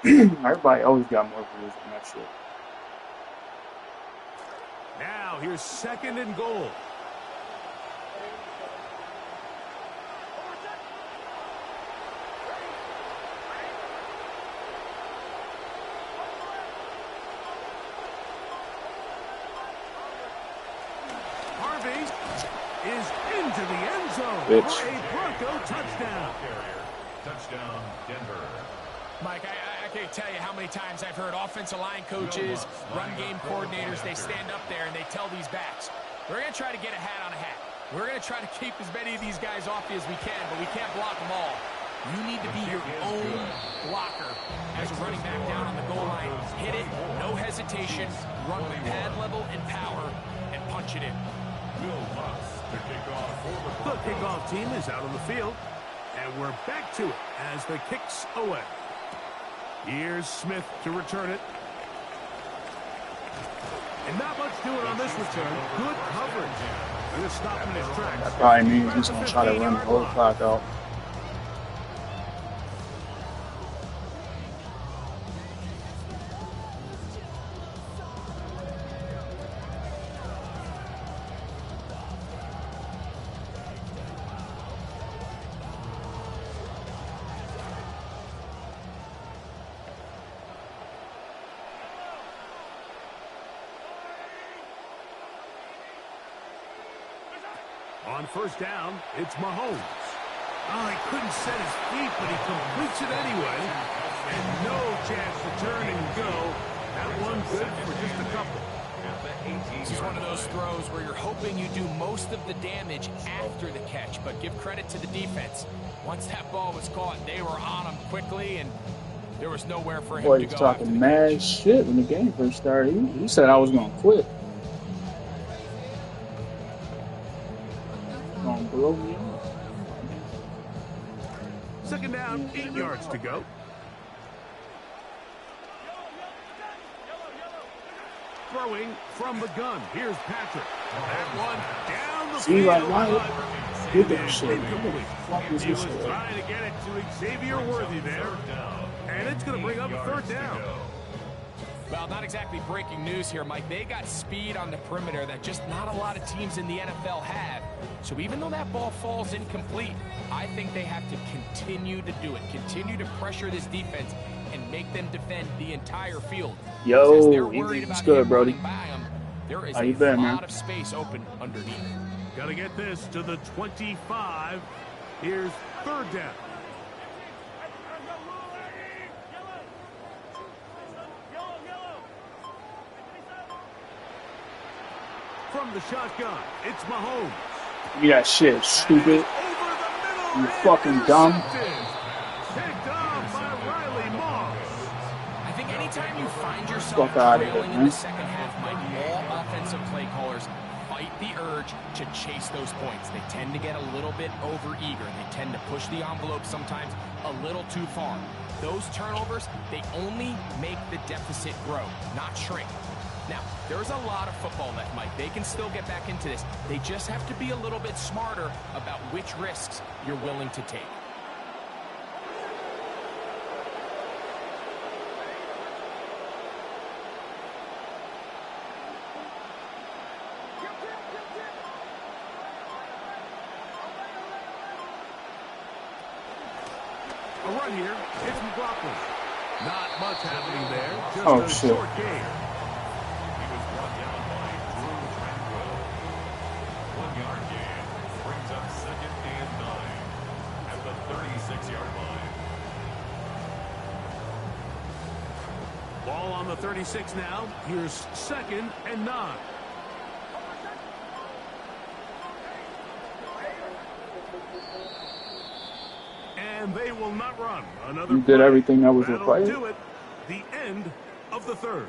everybody always got more views than that shit. Now, here's 2nd and goal. Is into the end zone for a Bronco touchdown. Touchdown, Denver. Mike, I can't tell you how many times I've heard offensive line coaches, run game coordinators, they stand up there and they tell these backs, we're going to try to get a hat on a hat. We're going to try to keep as many of these guys off you as we can, but we can't block them all. You need to be your own blocker as a running back down on the goal line. Hit it, no hesitation, run with pad level and power, and punch it in. The kickoff team is out on the field, and we're back to it as the kick's away. Here's Smith to return it. And not much doing on this return. Good coverage. Going to stop him in his tracks. That probably means he's going to try to run the whole clock out. On first down, it's Mahomes. Oh, he couldn't set his feet, but he completes it anyway. And no chance to turn and go. That one good for just a couple. This is one of those throws where you're hoping you do most of the damage after the catch, but give credit to the defense. Once that ball was caught, they were on him quickly, and there was nowhere for him to go. Boy, he's talking mad shit when the game first started. He said I was going to quit. Going to blow me off. Second down, 8 yards to go. Throwing from the gun. Here's Patrick. That one down the See, field. like, why did that shit? Trying to get it to Xavier Worthy there. And it's going to bring up a third down. Well, not exactly breaking news here, Mike. They got speed on the perimeter that just not a lot of teams in the NFL have. So even though that ball falls incomplete, I think they have to continue to do it. Continue to pressure this defense and make them defend the entire field. Yo, it's good, Brody. There is How you a been, lot man? of space open underneath. Got to get this to the 25. Here's third down. From the shotgun, it's Mahomes. You that shit, stupid. You fucking dumb. Picked off by Riley Moss. I think anytime you find yourself trailing in the second half, Mike, all offensive play callers fight the urge to chase those points. They tend to get a little bit over-eager. They tend to push the envelope sometimes a little too far. Those turnovers, they only make the deficit grow, not shrink. Now, there's a lot of football left, Mike. They can still get back into this. They just have to be a little bit smarter about which risks you're willing to take. A run here. It's McLaughlin. Not much happening there. Just a short game. He was brought down by Drew Tranquil. 1 yard gain brings up 2nd and 9 at the 36-yard line. Ball on the 36 now. Here's 2nd and 9. And they will not run. Another You did play. everything that was That'll required. do it. The end of the third.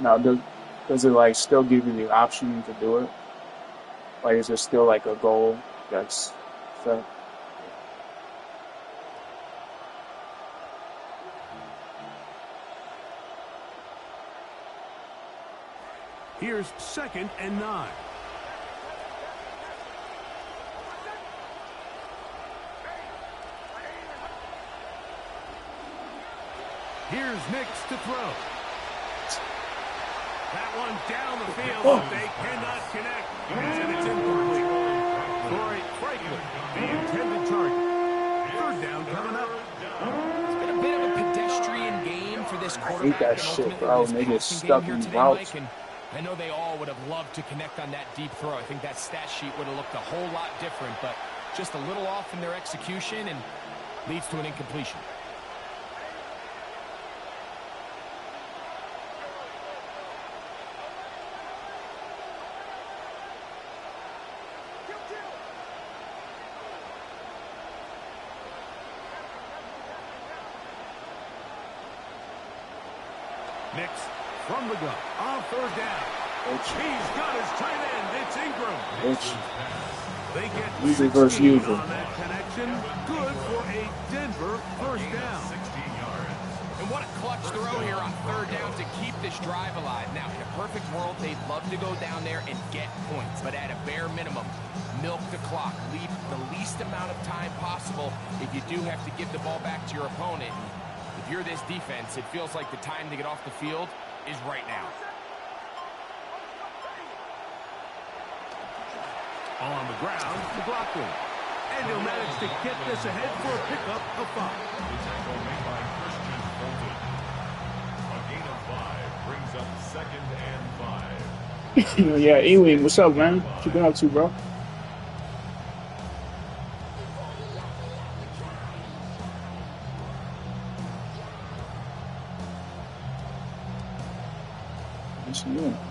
Now, does it like still give you the option to do it? Like, is there still like a goal that's set? Here's 2nd and 9. Here's Nix to throw. That one down the field, but they cannot connect. And it's incomplete. Corey Franklin, the intended target. Third down coming up. It's been a bit of a pedestrian game for this quarterback. I hate that shit, bro. They get stuck in routes. I know they all would have loved to connect on that deep throw. I think that stat sheet would have looked a whole lot different, but just a little off in their execution and leads to an incompletion. Nix from the gun on third down. He's got his tight end. It's Ingram. They get 16 on that connection. Good for a Denver first down. 16 yards. And what a clutch throw here on third down to keep this drive alive. Now, in a perfect world, they'd love to go down there and get points. But at a bare minimum, milk the clock. Leave the least amount of time possible if you do have to give the ball back to your opponent. If you're this defense, it feels like the time to get off the field is right now. On the ground, McLaughlin. And he'll manage to get this ahead for a pickup of 5. The tackle made by Christian Fulton. A gain of 5 brings up 2nd and 5. Yeah, Ewing, what's up, man? What you been up to, bro?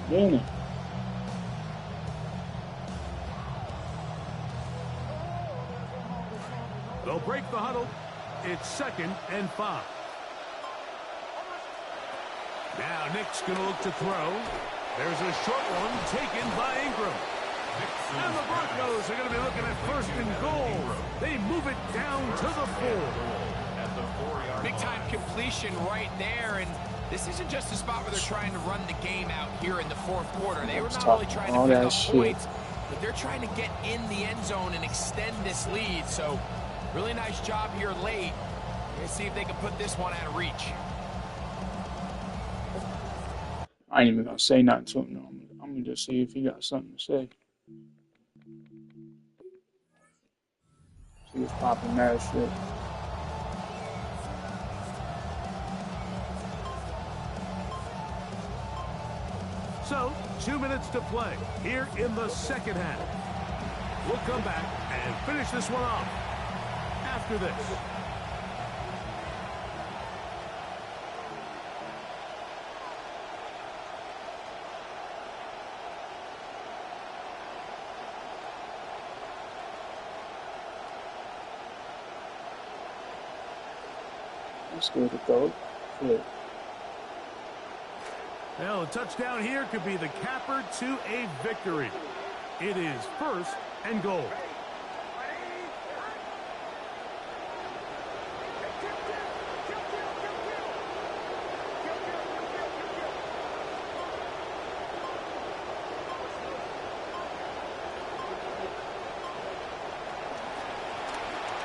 Yeah. They'll break the huddle. It's 2nd and 5. Now Nick's going to look to throw. There's a short one taken by Ingram. And the Broncos are going to be looking at 1st and goal. They move it down to the 4. Big time completion right there, and this isn't just a spot where they're trying to run the game out here in the 4th quarter. They were not only trying to pick up points, but they're trying to get in the end zone and extend this lead. So really nice job here late. Let's see if they can put this one out of reach. I ain't even gonna say nothing to him. No, I'm gonna just see if he got something to say. He was popping mad shit. So, 2 minutes to play here in the 2nd half. We'll come back and finish this one off after this. Let's go to throw. Good. Well, a touchdown here could be the capper to a victory. It is 1st and goal.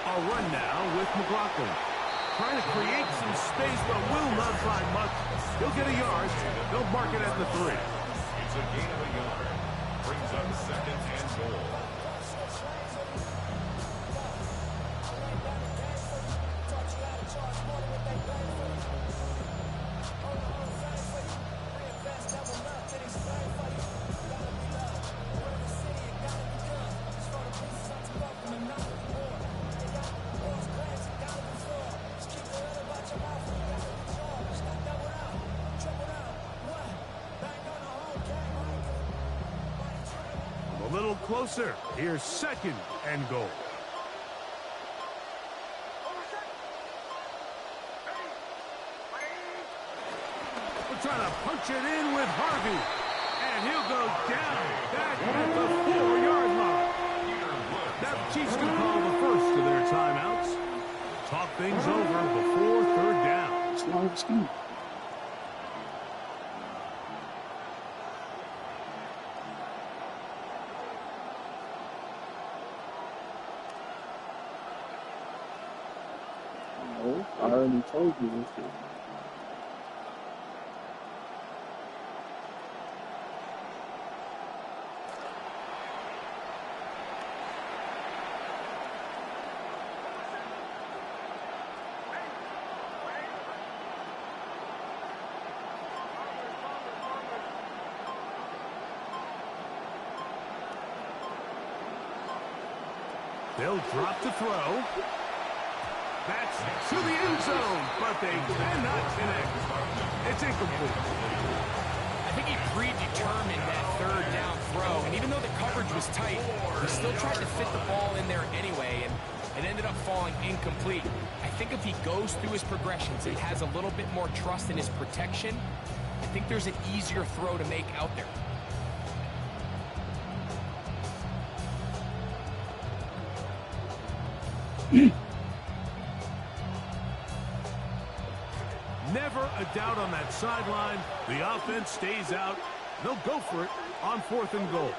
A run now with McLaughlin. Trying to create some space, but will not find much. He'll get a yard. They'll mark it at the 3. It's a gain of a yard. Brings up 2nd and goal. A little closer. Here's 2nd and goal. We're trying to punch it in with Harvey. And he'll go down back at the 4-yard line. Now the Chiefs can call the first of their timeouts. Talk things over before 3rd down. It's long scheme. I already told you this. They'll drop to throw. That's to the end zone, but they cannot connect. It's incomplete. I think he predetermined that third down throw, and even though the coverage was tight, he still tried to fit the ball in there anyway, and it ended up falling incomplete. I think if he goes through his progressions and has a little bit more trust in his protection, I think there's an easier throw to make out there. Never a doubt on that sideline. The offense stays out. They'll go for it on 4th and goal.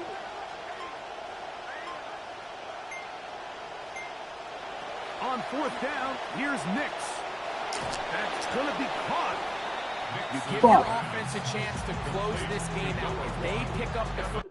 On 4th down, here's Nix. That's going to be caught. You give your offense a chance to close this game out. If they pick up the football.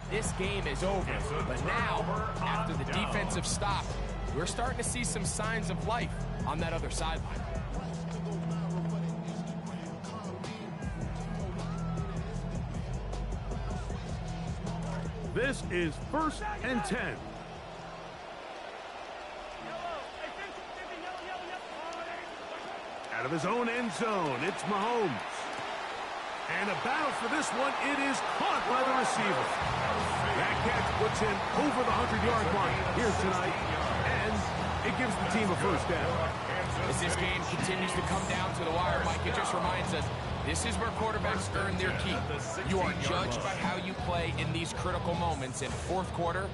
This game is over, but now, after the defensive stop, we're starting to see some signs of life on that other sideline. This is 1st and 10. Out of his own end zone, it's Mahomes. And a battle for this one, it is caught by the receiver. That catch puts him over the 100-yard line here tonight, and it gives the team a first down. As this game continues to come down to the wire, Mike, it just reminds us, this is where quarterbacks earn their keep. You are judged by how you play in these critical moments. In 4th quarter,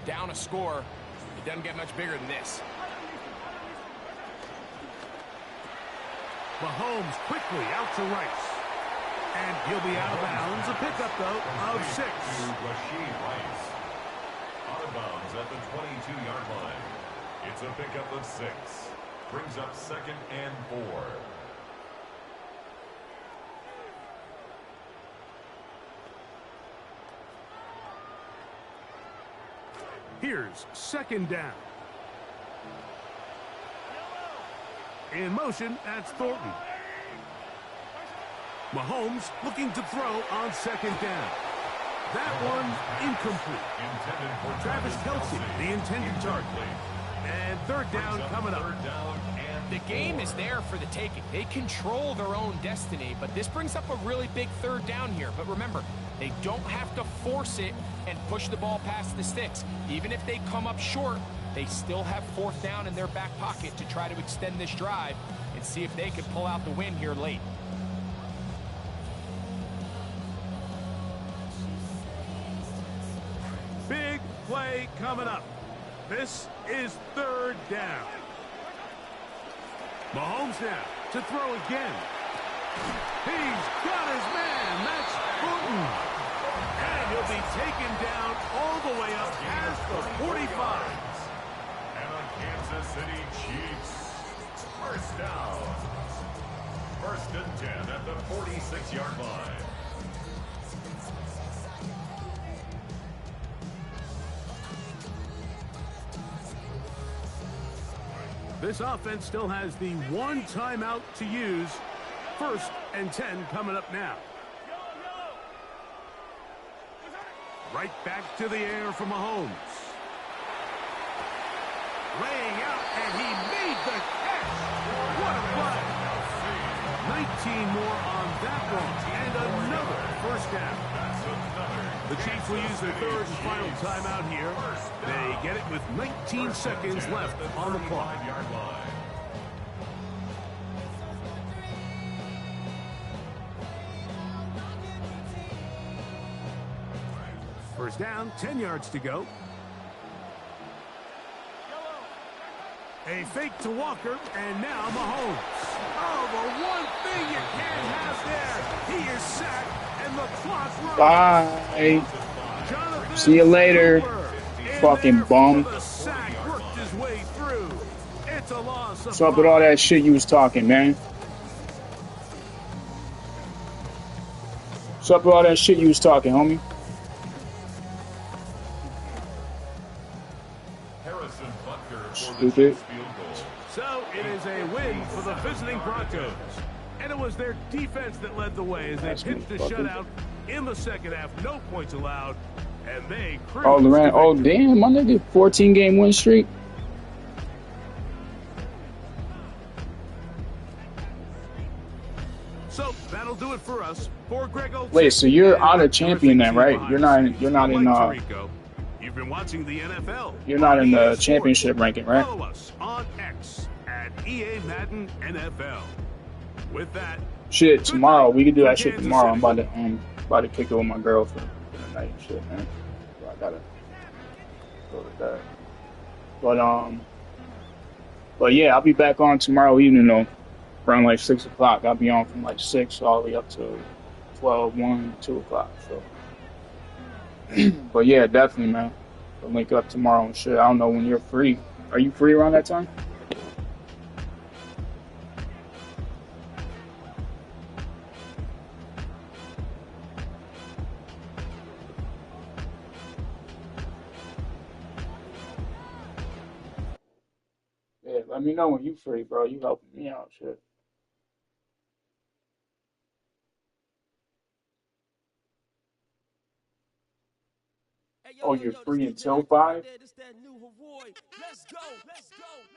down a score, it doesn't get much bigger than this. Mahomes quickly out to Rice. And he'll be out of bounds. A pickup, though, of 6. Rashid Rice. Out of bounds at the 22-yard line. It's a pickup of 6. Brings up 2nd and 4. Here's 2nd down. In motion, that's Thornton. Mahomes looking to throw on 2nd down. That one incomplete. Travis Kelce, the intended target. And 3rd down coming up. The game is there for the taking. They control their own destiny, but this brings up a really big 3rd down here. But remember, they don't have to force it and push the ball past the sticks. Even if they come up short, they still have 4th down in their back pocket to try to extend this drive and see if they can pull out the win here late. Big play coming up. This is 3rd down. Mahomes now to throw again. He's got his man. That's Thornton. And he'll be taken down all the way up past the 45. And the Kansas City Chiefs. First down. 1st and 10 at the 46-yard line. This offense still has the 1 timeout to use. 1st and 10 coming up now. Right back to the air for Mahomes. Laying out, and he made the catch. What a play. 19 more on that one, and another first down. The Chiefs will use their 3rd and final timeout here. They get it with 19 seconds left on the clock. First down, 10 yards to go. A fake to Walker, and now Mahomes. Oh, the one thing you can't have there. He is sacked, and the clock runs. Bye. Jonathan See you later, Cooper fucking bum. the sack worked his way through. It's a loss of What's up with all that shit you was talking, man? What's up with all that shit you was talking, homie? Harrison Butker for the Stupid. Chiefs field goal. So it is a win for the visiting Broncos. And it was their defense that led the way as they pitched the shutout in the second half. No points allowed. And they cruised. Oh, Loren. Oh, damn. My nigga. 14-game win streak. So that'll do it for us. For Greg Olsen. Wait, so you're out of champion then, right? You're not in You've been watching the NFL. You're not in the championship ranking, right? Follow us on X at EA Madden NFL. With that, shit, tomorrow we could do that shit tomorrow. I'm about to kick it with my girl for the night and shit, man. So I gotta go with that. But yeah, I'll be back on tomorrow evening though, around like 6 o'clock. I'll be on from like 6 all the way up to 12, 1, 2 o'clock. So, but yeah, definitely, man. We'll link up tomorrow and shit. I don't know when you're free. Are you free around that time? Yeah, let me know when you free, bro. You helping me out, shit. Oh, you're free until 5?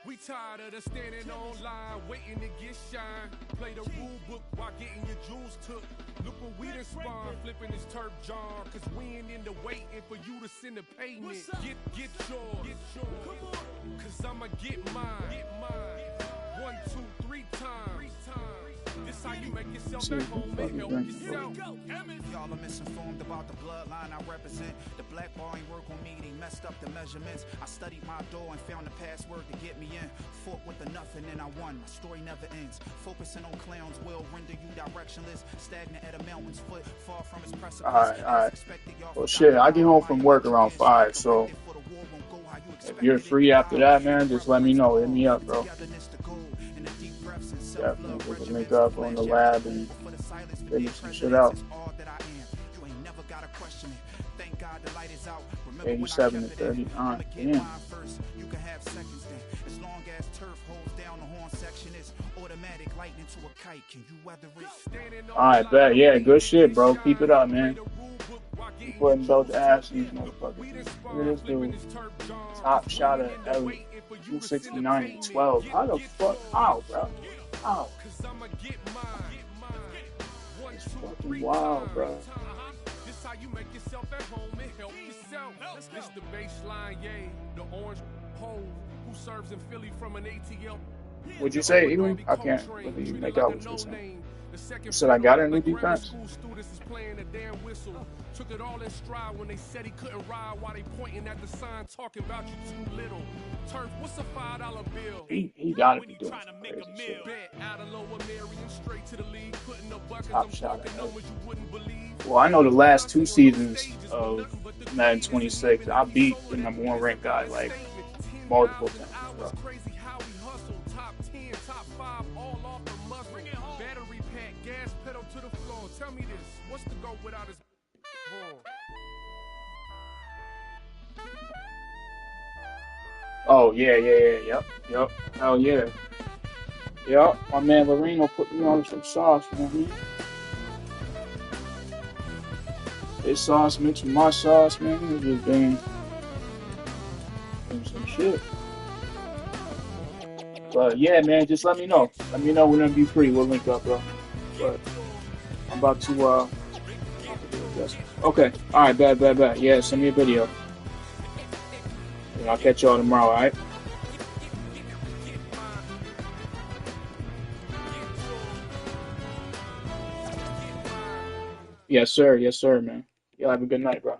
We tired of the standing online, waiting to get shine. Play the rule book while getting your jewels took. Look what we done spawn, flipping this turf John. Cause we ain't in the waiting for you to send the payment. Get yours. Cause I'ma get mine. 1, 2, 3 times. This how you make yourself at home and help yourself. Y'all are misinformed about the bloodline I represent. The black bar ain't work on me, they messed up the measurements. I studied my door and found the password to get me in. Fought with the nothing and I won. My story never ends. Focusing on clowns will render you directionless. Stagnant at a mountain's foot, far from its precipice. Alright. Well, shit, I get home from work around 5, so if you're free after that, man, just let me know. Hit me up, bro. Definitely, we can link up on the lab and figure some shit out. 87 to 39. Damn. Alright, bet. Yeah, good shit, bro. Keep it up, man. Keep putting belt to ass these motherfuckers. Look at this dude. Top shot at every 269 and 12. How the fuck? How, bro? How? It's fucking wild, bro. This how you make yourself at home and help yourself. This the baseline, yay. The orange hole who serves in Philly from an ATL. Would you say, even? I can't really make out what you're saying. Said I got a new defense? Took it all in stride when they said he couldn't ride while they pointing at the sign talking about you too little. Turf, what's a $5 bill? He gotta be doing some crazy shit. Out of Lower Marion, straight to the league, putting up buckets. Top shot at numbers you wouldn't believe. Well, I know the last 2 seasons of Madden 26, I beat the #1 ranked guy like multiple times, bro. Top 10, top 5, all off the muzzle. Battery pack, gas pedal to the floor. Tell me this, what's the go without his horn? Oh, yeah, yep. Hell yeah. Yep, my man Loreno put me on some sauce, you know what I mean? His sauce mixed with my sauce, man. It was just been some shit. But yeah, man, just let me know. Let me know whenever you free. We'll link up, bro. But I'm about to okay. Alright, bad. Yeah, send me a video. And I'll catch y'all tomorrow, alright? Yes, sir, man. Y'all have a good night, bro.